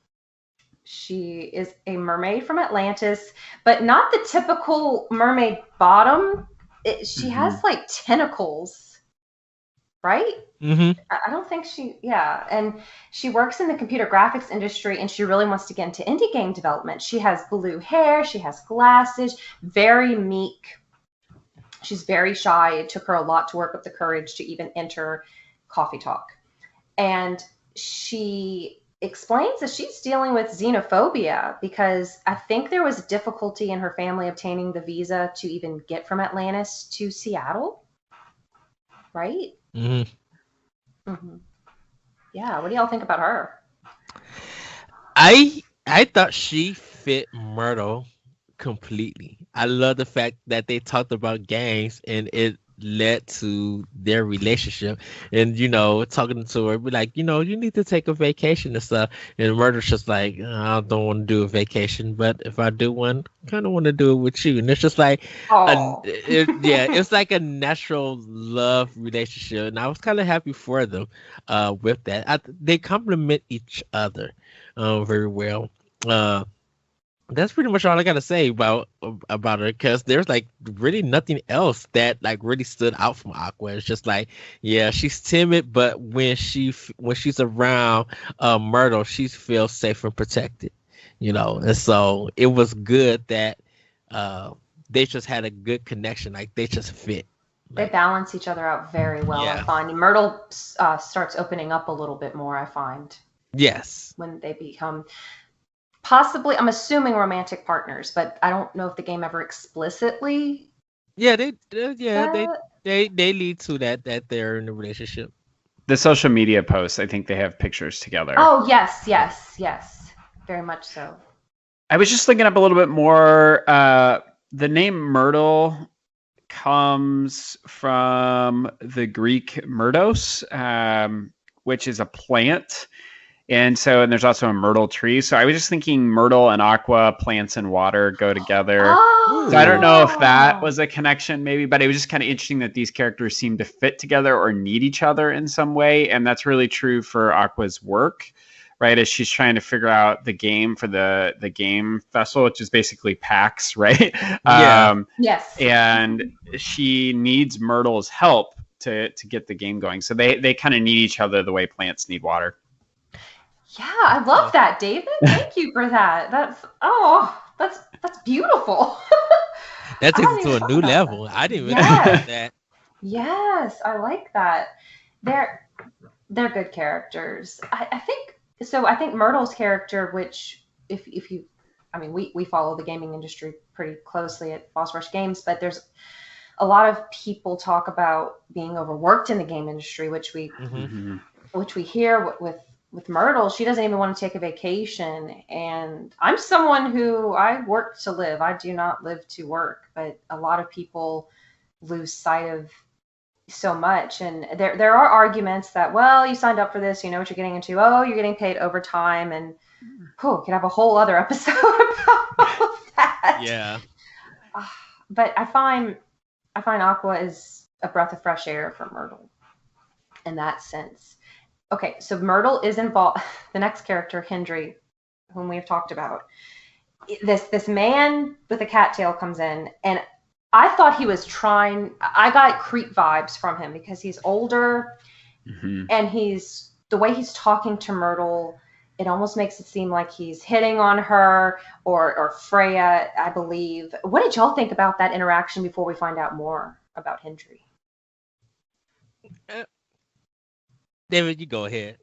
She is a mermaid from Atlantis, but not the typical mermaid bottom. She has like tentacles, right? I don't think and she works in the computer graphics industry, and she really wants to get into indie game development. She has blue hair, she has glasses, very meek. She's very shy. It took her a lot to work up the courage to even enter Coffee Talk. And she explains that she's dealing with xenophobia because I think there was difficulty in her family obtaining the visa to even get from Atlantis to Seattle. Right? Yeah. What do y'all think about her?
I thought she fit Myrtle completely. I love the fact that they talked about gangs and it led to their relationship, and talking to her, be like, you need to take a vacation and stuff, and Myrtle's just like, I don't want to do a vacation, but if I do one, kind of want to do it with you. And it's just like it's like a natural love relationship, and I was kind of happy for them with that. They complement each other very well. That's pretty much all I gotta say about her, because there's like really nothing else that like really stood out from Aqua. It's just like, yeah, she's timid, but when she's around Myrtle, she feels safe and protected, and so it was good that they just had a good connection, like they just fit.
They
Like,
balance each other out very well, I
yeah.
find. Myrtle starts opening up a little bit more, I find,
Yes.
when they become possibly, I'm assuming, romantic partners, but I don't know if the game ever explicitly
Yeah, yeah,
said.
they lead to that they're in a relationship.
The social media posts, I think they have pictures together.
Oh, yes, yes, yes. Very much so.
I was just looking up a little bit more. The name Myrtle comes from the Greek myrtos, which is a plant. And there's also a myrtle tree. So I was just thinking myrtle and aqua, plants and water go together. So I don't know if that was a connection maybe, but it was just kind of interesting that these characters seem to fit together or need each other in some way. And that's really true for Aqua's work, right? As she's trying to figure out the game for the game festival, which is basically PAX, right?
Yeah.
Yes.
And she needs Myrtle's help to get the game going. So they kind of need each other the way plants need water.
Yeah, I love that, David. Thank you for that. That's beautiful.
That
I
takes
hadn't
it to
even
a
thought
new
about
level.
that.
I didn't even
Yes.
think of that.
Yes, I like that. They're good characters. I think so. I think Myrtle's character, which if you, I mean, we follow the gaming industry pretty closely at Boss Rush Games, but there's a lot of people talk about being overworked in the game industry, which we hear with Myrtle. She doesn't even want to take a vacation, and I'm someone who, I work to live. I do not live to work, but a lot of people lose sight of so much. And there are arguments that, well, you signed up for this, you know what you're getting into. Oh, you're getting paid overtime, and could have a whole other episode about that.
Yeah.
But I find Aqua is a breath of fresh air for Myrtle in that sense. Okay, so Myrtle is involved. The next character, Hendry, whom we have talked about, this man with a cattail comes in, and I thought he was trying. I got creep vibes from him because he's older, and the way he's talking to Myrtle, it almost makes it seem like he's hitting on her or Freya, I believe. What did y'all think about that interaction before we find out more about Hendry?
David, you go ahead.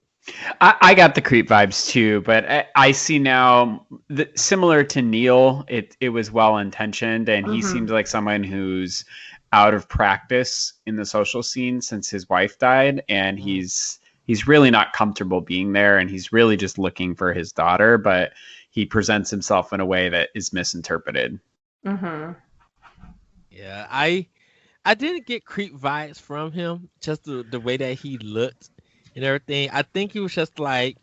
I got the creep vibes too, but I see now, similar to Neil, it was well intentioned, and he seems like someone who's out of practice in the social scene since his wife died, and he's really not comfortable being there, and he's really just looking for his daughter, but he presents himself in a way that is misinterpreted.
Yeah, I didn't get creep vibes from him, just the way that he looked and everything. I think he was just like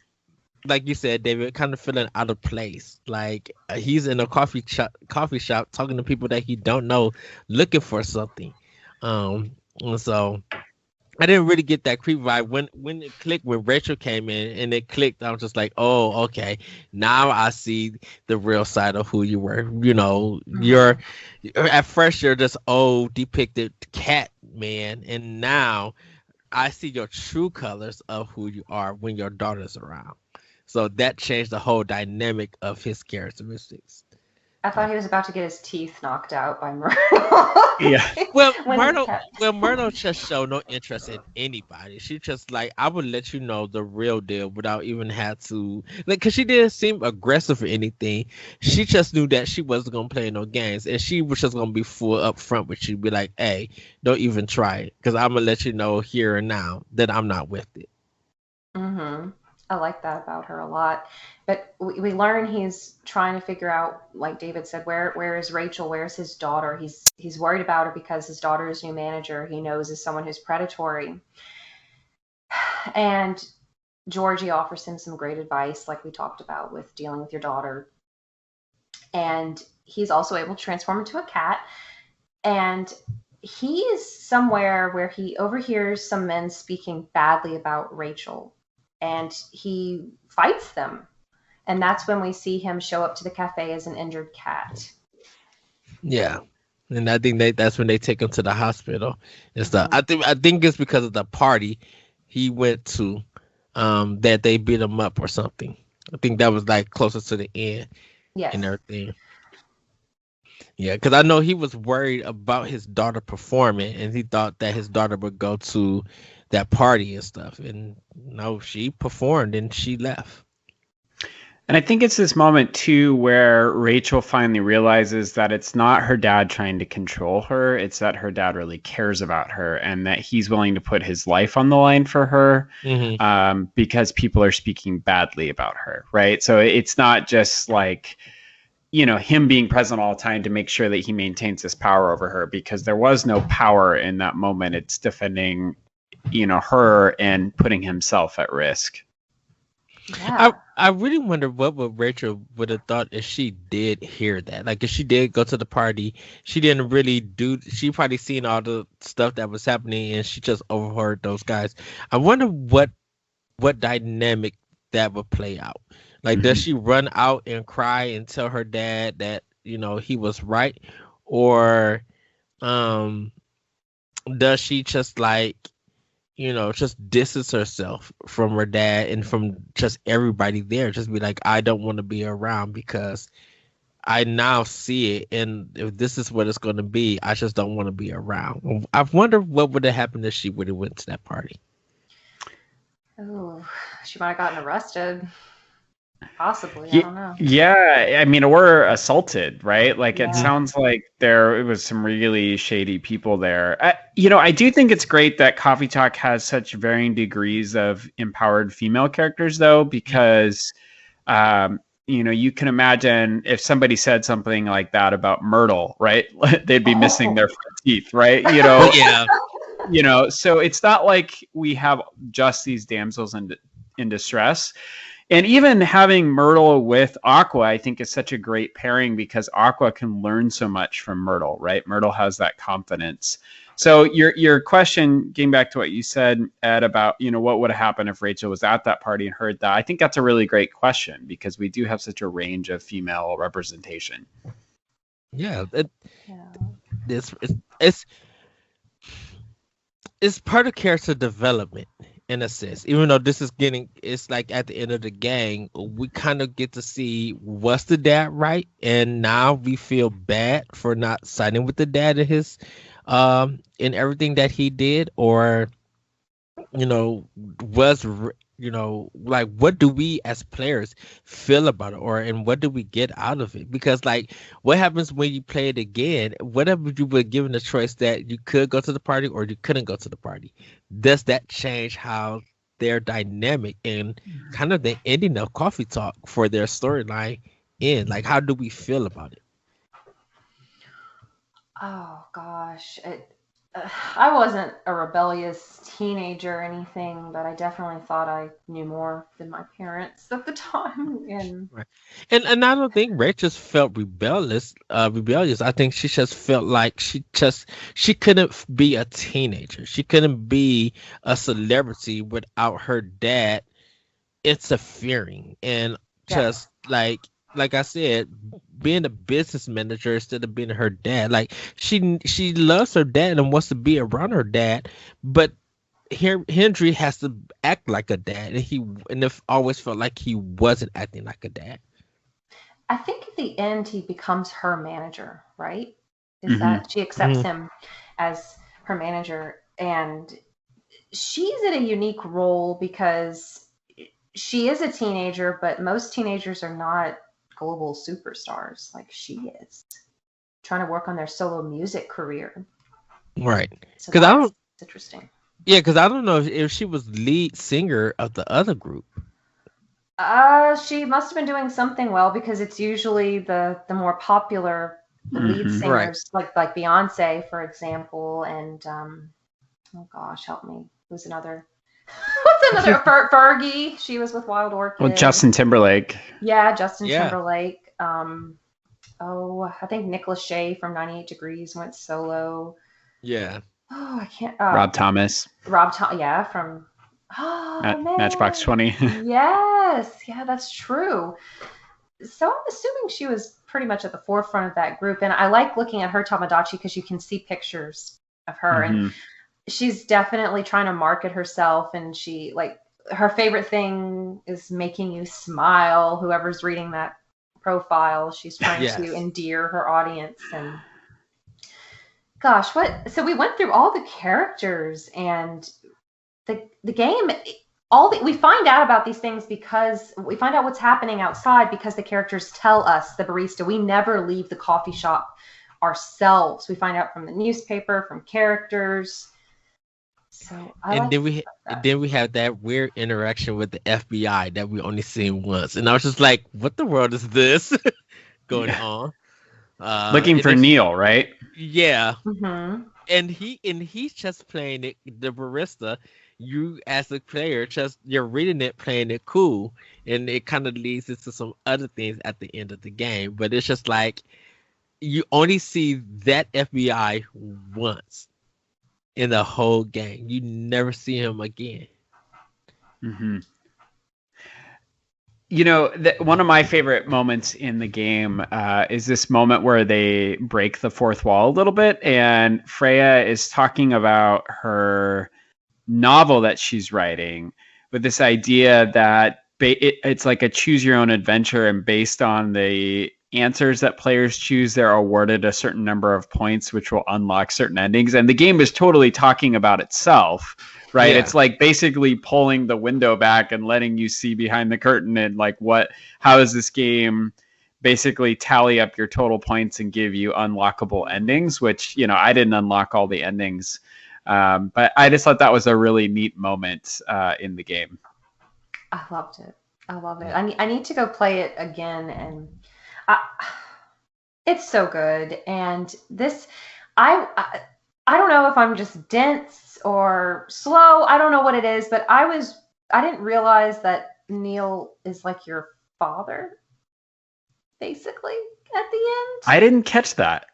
you said, David, kind of feeling out of place. Like he's in a coffee shop talking to people that he don't know, looking for something. And so I didn't really get that creep vibe when it clicked, when Rachel came in and it clicked. I was just like, oh, okay, now I see the real side of who you were. You know, you're at first you're just depicted cat man, and now I see your true colors of who you are when your daughter's around. So that changed the whole dynamic of his characteristics.
I thought he was about to get his teeth knocked out by Myrtle.
Yeah.
Well, Myrtle just showed no interest in anybody. She just like, I would let you know the real deal without even have to, like, cause she didn't seem aggressive or anything. She just knew that she wasn't gonna play no games, and she was just gonna be full up front with you, be like, hey, don't even try it, cause I'm gonna let you know here and now that I'm not with it.
I like that about her a lot. But we learn he's trying to figure out, like David said, where is Rachel? Where's his daughter? He's worried about her because his daughter's new manager, he knows, is someone who's predatory. And Georgie offers him some great advice, like we talked about, with dealing with your daughter. And he's also able to transform into a cat. And he is somewhere where he overhears some men speaking badly about Rachel, and he fights them. And that's when we see him show up to the cafe as an injured cat.
Yeah. And I think that's when they take him to the hospital and stuff. I think it's because of the party he went to, that they beat him up or something. I think that was like closer to the end.
Yes.
And everything. Yeah, because I know he was worried about his daughter performing, and he thought that his daughter would go to that party and stuff. And no, she performed and she left.
And I think it's this moment too where Rachel finally realizes that it's not her dad trying to control her. It's that her dad really cares about her and that he's willing to put his life on the line for her
Hmm.
because people are speaking badly about her. Right. So it's not just like, him being present all the time to make sure that he maintains his power over her, because there was no power in that moment. It's defending, her and putting himself at risk.
Yeah.
I really wonder what would Rachel would have thought if she did hear that. Like if she did go to the party, she didn't really do. She probably seen all the stuff that was happening, and she just overheard those guys. I wonder what dynamic that would play out. Like, does she run out and cry and tell her dad that he was right, or um does she just like just distance herself from her dad and from just everybody there? Just be like, I don't want to be around because I now see it, and if this is what it's going to be, I just don't want to be around. I wonder what would have happened if she would have went to that party.
Oh, she might have gotten arrested. Possibly. I don't know.
Yeah, I mean, or assaulted, right? Like it
Yeah.
sounds like there was some really shady people there. I do think it's great that Coffee Talk has such varying degrees of empowered female characters, though, because you can imagine if somebody said something like that about Myrtle, right? They'd be missing their front teeth, right?
Yeah.
So it's not like we have just these damsels in distress. And even having Myrtle with Aqua, I think, is such a great pairing because Aqua can learn so much from Myrtle, right? Myrtle has that confidence. So your question, getting back to what you said, Ed, about what would have happened if Rachel was at that party and heard that, I think that's a really great question because we do have such a range of female representation.
Yeah,
Yeah.
it's it's it's part of character development in a sense. Even though it's like at the end of the gang, we kind of get to see what's the dad right, and now we feel bad for not siding with the dad in his in everything that he did, or was like what do we as players feel about it, or and what do we get out of it? Because like what happens when you play it again, whatever you were given the choice that you could go to the party or you couldn't go to the party, does that change how their dynamic and kind of the ending of Coffee Talk for their storyline end? Like how do we feel about it?
Oh gosh, I wasn't a rebellious teenager or anything, but I definitely thought I knew more than my parents at the time. And
Right. And I don't think Rachel felt rebellious. I think she just felt like she couldn't be a teenager. She couldn't be a celebrity without her dad interfering and
yes,
just like I said, being a business manager instead of being her dad. Like she loves her dad and wants to be around her dad, but here Henry has to act like a dad, and it always felt like he wasn't acting like a dad.
I think at the end he becomes her manager, right? Is
Mm-hmm.
that she accepts
Mhm.
him as her manager, and she's in a unique role because she is a teenager, but most teenagers are not global superstars like she is, trying to work on their solo music career.
Right.
So
Because I
that's
don't.
interesting.
Yeah, because I don't know if she was lead singer of the other group.
She must have been doing something well because it's usually the more popular lead
Mm-hmm.
Right.
singers like Beyonce, for example, and oh gosh, help me. Who's another? What's another? Fergie. She was with Wild
Well,
Orchid.
Justin Timberlake.
Yeah, Justin
Yeah.
Timberlake. Oh, I think Nicholas Shea from 98 Degrees went solo.
Yeah.
Oh, I can't.
Rob Thomas.
Rob Tom. Yeah, from. Oh
Matchbox
man.
20.
Yes. Yeah, that's true. So I'm assuming she was pretty much at the forefront of that group. And I like looking at her Tamagotchi because you can see pictures of her. And
Mm-hmm.
she's definitely trying to market herself. And her favorite thing is making you smile, whoever's reading that profile. She's trying
Yes.
to endear her audience. And gosh, what? So we went through all the characters and the game. We find out about these things because we find out what's happening outside because the characters tell us, the barista. We never leave the coffee shop ourselves. We find out from the newspaper, from characters. So
then we have that weird interaction with the FBI that we only seen once, and I was just like, "What the world is this going on?"
Looking for Neil, right?
Yeah,
Mm-hmm.
and he's just playing it, the barista. You as a player, you're reading it, playing it cool, and it kind of leads into some other things at the end of the game. But it's just like you only see that FBI once in the whole game. You never see him again.
Mm-hmm. You know, one of my favorite moments in the game is this moment where they break the fourth wall a little bit, and Freya is talking about her novel that she's writing with this idea that it's like a choose your own adventure, and based on the answers that players choose, they're awarded a certain number of points, which will unlock certain endings. And the game is totally talking about itself, right?
Yeah.
It's like basically pulling the window back and letting you see behind the curtain, and like how does this game basically tally up your total points and give you unlockable endings, which, you know, I didn't unlock all the endings. But I just thought that was a really neat moment in the game.
I loved it. I need to go play it again, and it's so good. And this, I don't know if I'm just dense or slow. I don't know what it is, but I didn't realize that Neil is like your father, basically, at the end.
I didn't catch that.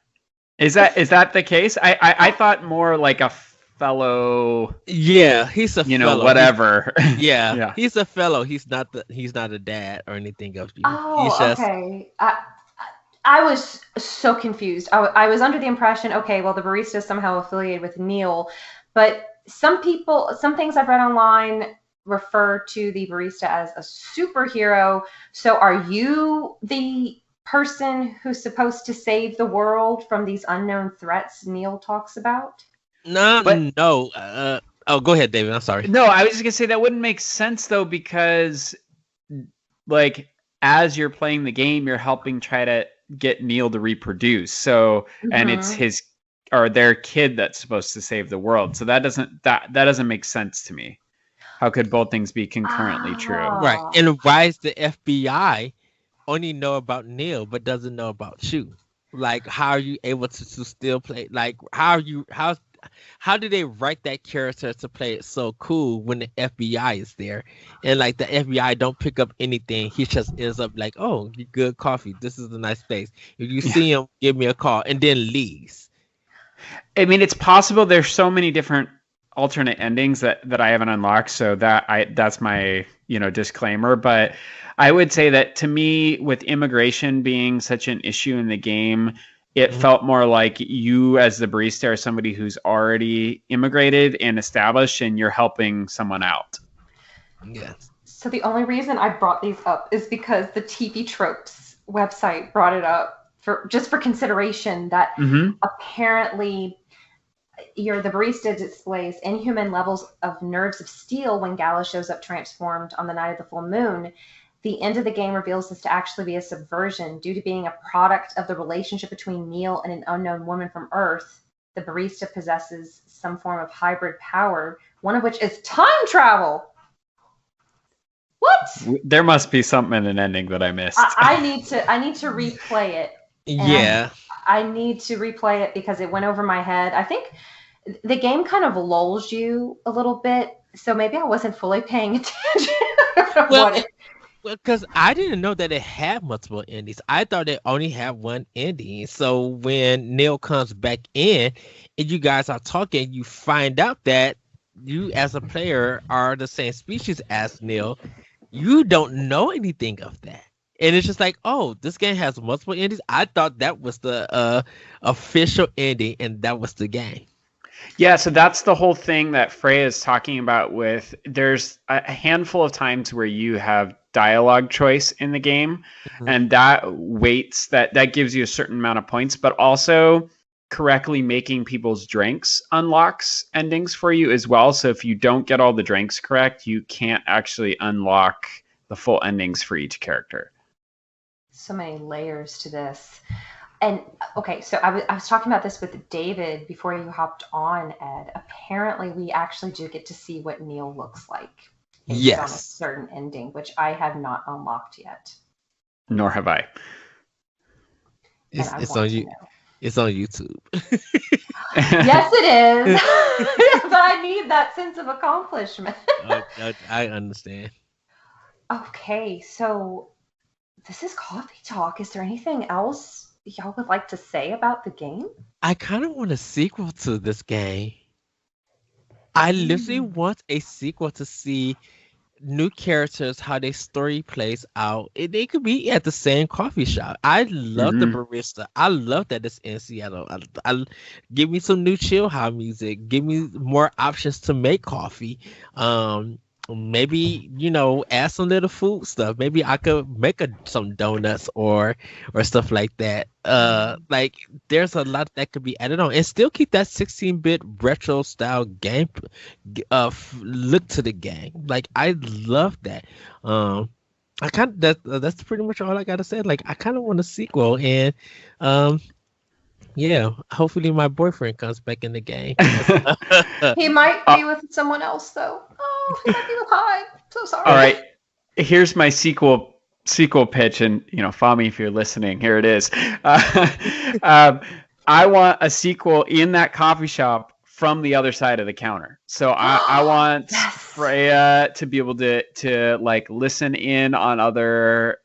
Is that the case? I thought more like a fellow.
Yeah, he's a fellow.
Whatever.
Yeah, he's a fellow. He's not a dad or anything else.
Oh, okay. I was so confused. I was under the impression, okay, well, the barista is somehow affiliated with Neil, but some things I've read online refer to the barista as a superhero. So are you the person who's supposed to save the world from these unknown threats Neil talks about?
No. Go ahead, David. I'm sorry.
No, I was just gonna say that wouldn't make sense though, because like as you're playing the game, you're helping try to get Neil to reproduce. So, and it's his or their kid that's supposed to save the world. So that doesn't make sense to me. How could both things be concurrently true?
Right. And why is the FBI only know about Neil but doesn't know about you? Like, how are you able to still play? Like, how do they write that character to play it so cool when the FBI is there? And like the FBI don't pick up anything. He just ends up like, oh, you good coffee. This is a nice place. If you see him, give me a call, and then leaves.
I mean, it's possible there's so many different alternate endings that I haven't unlocked. So that's my, disclaimer. But I would say that to me, with immigration being such an issue in the game, it felt more like you as the barista are somebody who's already immigrated and established, and you're helping someone out.
Yes.
So the only reason I brought these up is because the TV Tropes website brought it up for consideration that apparently the barista displays inhuman levels of nerves of steel when Gala shows up transformed on the night of the full moon. The end of the game reveals this to actually be a subversion due to being a product of the relationship between Neil and an unknown woman from Earth. The barista possesses some form of hybrid power, one of which is time travel. What?
There must be something in an ending that I missed.
I need to replay it.
Yeah.
I need to replay it because it went over my head. I think the game kind of lulls you a little bit, so maybe I wasn't fully paying attention.
Well, because I didn't know that it had multiple endings. I thought it only had one ending. So when Neil comes back in and you guys are talking, you find out that you as a player are the same species as Neil. You don't know anything of that. And it's just like, oh, this game has multiple endings. I thought that was the official ending and that was the game.
Yeah, so that's the whole thing that Freya is talking about with there's a handful of times where you have dialogue choice in the game,
Mhm.
and that weights that gives you a certain amount of points, but also correctly making people's drinks unlocks endings for you as well. So if you don't get all the drinks correct, you can't actually unlock the full endings for each character.
So many layers to this. And okay, so I was talking about this with David before you hopped on, Ed. Apparently, we actually do get to see what Neil looks like based on a
Yes.
certain ending, which I have not unlocked yet.
Nor have I.
And
It's
I
it's
want
on
to
you.
know.
It's on YouTube.
Yes, it is. But I need that sense of accomplishment.
I understand.
Okay, so this is Coffee Talk. Is there anything else y'all would like to say about the game?
I kind of want a sequel to this game. I literally
Mm.
want a sequel to see new characters, how their story plays out. They could be at the same coffee shop. I love the
Mhm.
barista. I love that it's in Seattle. Give me some new chill house music. Give me more options to make coffee. Maybe add some little food stuff. Maybe I could make some donuts or stuff like that. Like there's a lot that could be added on, and still keep that 16-bit retro style game look to the game. Like I love that. I kind of that's pretty much all I gotta say. Like I kind of want a sequel, and um, yeah, hopefully my boyfriend comes back in the game.
He might
Uh,
be with someone else, though. Oh, he might be with Hyde. So
all
sorry.
right, here's my sequel pitch, and Fami, if you're listening, here it is. Um, I want a sequel in that coffee shop from the other side of the counter. So I want
Yes.
Freya to be able to like listen in on other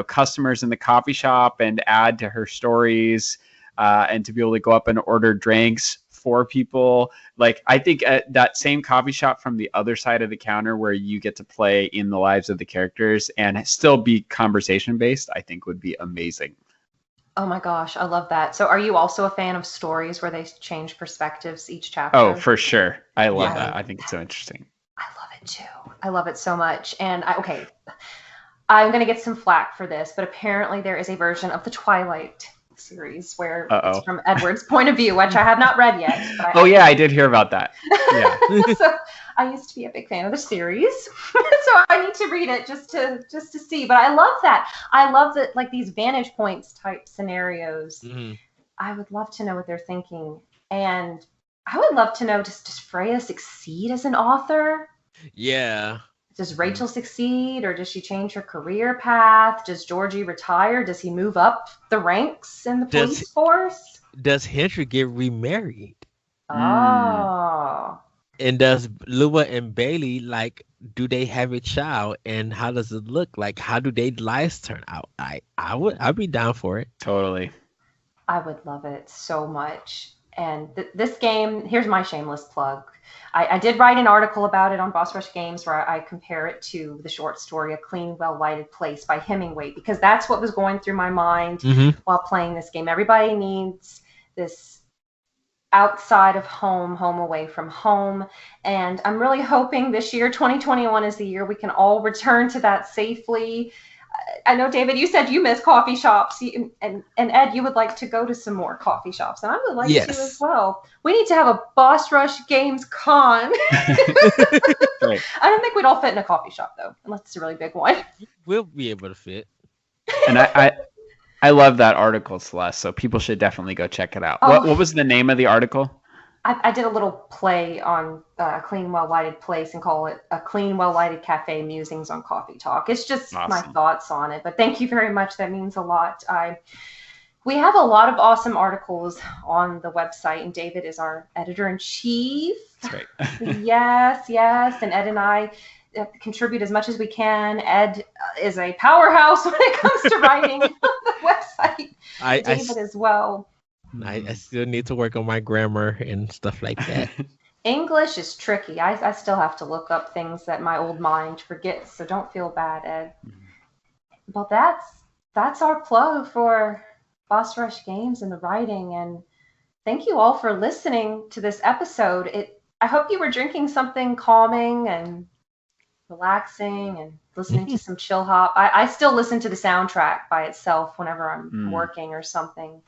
customers in the coffee shop and add to her stories, and to be able to go up and order drinks for people. Like I think at that same coffee shop from the other side of the counter where you get to play in the lives of the characters and still be conversation based, I think would be amazing.
Oh my gosh, I love that. So, are you also a fan of stories where they change perspectives each
Oh,
chapter?
for sure. I love
Yeah.
that. I think it's so interesting.
I love it too. I love it so much. And okay, I'm going to get some flack for this, but apparently there is a version of the Twilight series where it's
Uh-oh.
from Edward's point of view, which I have not read yet. But
Oh yeah, I did hear about that. Yeah.
So I used to be a big fan of the series, so I need to read it just to see. But I love that. I love that, like these vantage points type scenarios.
hmm
I would love to know what they're thinking, and I would love to know, does Freya succeed as an author?
Yeah.
Does Rachel succeed, or does she change her career path? Does Georgie retire? Does he move up the ranks in the
Does
police force?
does Henry get remarried?
Mm.
Oh,
And does Lua and Bailey do they have a child, and how does it look? Like how do their lives turn out? I'd be down for it.
Totally.
I would love it so much. And this game, here's my shameless plug. I did write an article about it on Boss Rush Games where I compare it to the short story A Clean, Well-Lighted Place by Hemingway, because that's what was going through my mind
hmm
while playing this game. Everybody needs this outside of home, home away from home. And I'm really hoping this year, 2021, is the year we can all return to that safely. I know, David, you said you miss coffee shops, and Ed, you would like to go to some more coffee shops, and I would like to as
Yes.
well. We need to have a Boss Rush Games con.
Right.
I don't think we'd all fit in a coffee shop, though, unless it's a really big one.
We'll be able to fit.
And I love that article, Celeste. So people should definitely go check it out.
Oh.
What was the name of the article?
I did a little play on A Clean, Well-Lighted Place and call it A Clean, Well-Lighted Cafe Musings on Coffee Talk. It's just my
Awesome.
thoughts on it. But thank you very much. That means a lot. We have a lot of awesome articles on the website, and David is our editor-in-chief.
That's right.
Yes. And Ed and I contribute as much as we can. Ed is a powerhouse when it comes to writing on the website. David as well.
I still need to work on my grammar and stuff like that.
English is tricky. I still have to look up things that my old mind forgets, so don't feel bad, Ed. Well, that's our plug for Boss Rush Games and the writing. And thank you all for listening to this episode. I hope you were drinking something calming and relaxing and listening to some chill hop. I still listen to the soundtrack by itself whenever I'm working or something.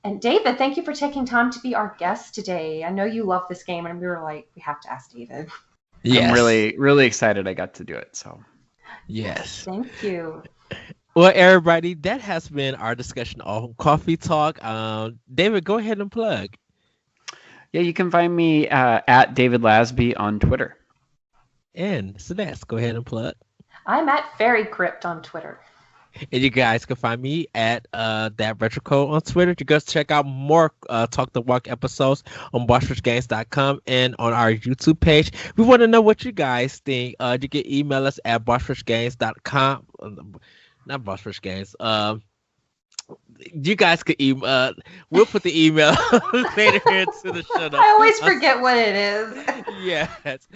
And David, thank you for taking time to be our guest today. I know you love this game, and we were like, we have to ask David.
Yes. I'm really, really excited I got to do it. So,
yes.
Thank you.
Well, everybody, that has been our discussion on Coffee Talk. David, go ahead and plug.
Yeah, you can find me at David Lasby on Twitter.
And Celeste, go ahead and plug.
I'm at Fairy Crypt on Twitter.
And you guys can find me at that retro code on Twitter. You guys check out more Talk the Walk episodes on bossrushgames.com and on our YouTube page. We want to know what you guys think. You can email us at bossrushgames.com. Not Bossrush Games. You guys could email. We'll put the email later into the show notes.
I always forget what it is.
Yes.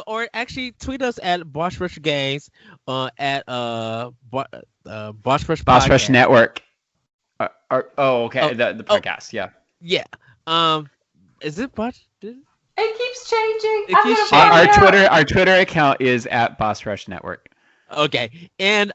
Or actually tweet us at Boss Rush Games at Boss Rush
Boss Rush
Podcast.
Network. Okay. The podcast. Yeah.
Yeah. Is it Boss?
It keeps changing.
It keeps changing.
Our Twitter account is at Boss Rush Network.
Okay, and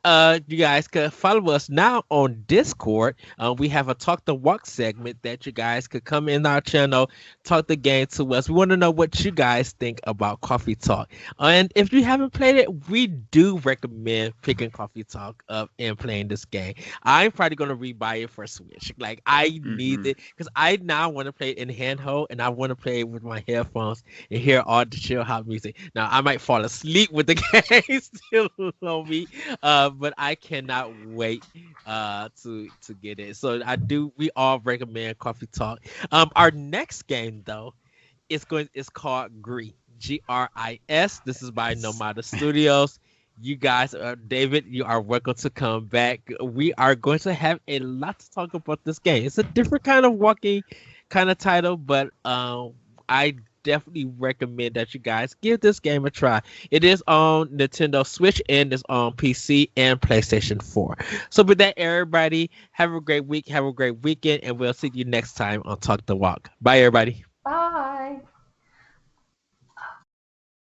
you guys could follow us now on Discord. We have a Talk the Walk segment that you guys could come in our channel, talk the game to us. We want to know what you guys think about Coffee Talk. And if you haven't played it, we do recommend picking Coffee Talk up and playing this game. I'm probably going to rebuy it for Switch. Like, I need it because I now want to play it in handheld and I want to play it with my headphones and hear all the chill hop music. Now, I might fall asleep with the game still on me, but I cannot wait to get it. So we all recommend Coffee Talk. Our next game though is called Gris, Gris. This is by Nomada Studios. You guys, David, you are welcome to come back. We are going to have a lot to talk about this game. It's a different kind of walking kind of title, but I definitely recommend that you guys give this game a try. It is on Nintendo Switch and it's on PC and PlayStation 4. So with that, everybody, have a great week, have a great weekend, and we'll see you next time on Talk the Walk. Bye, everybody.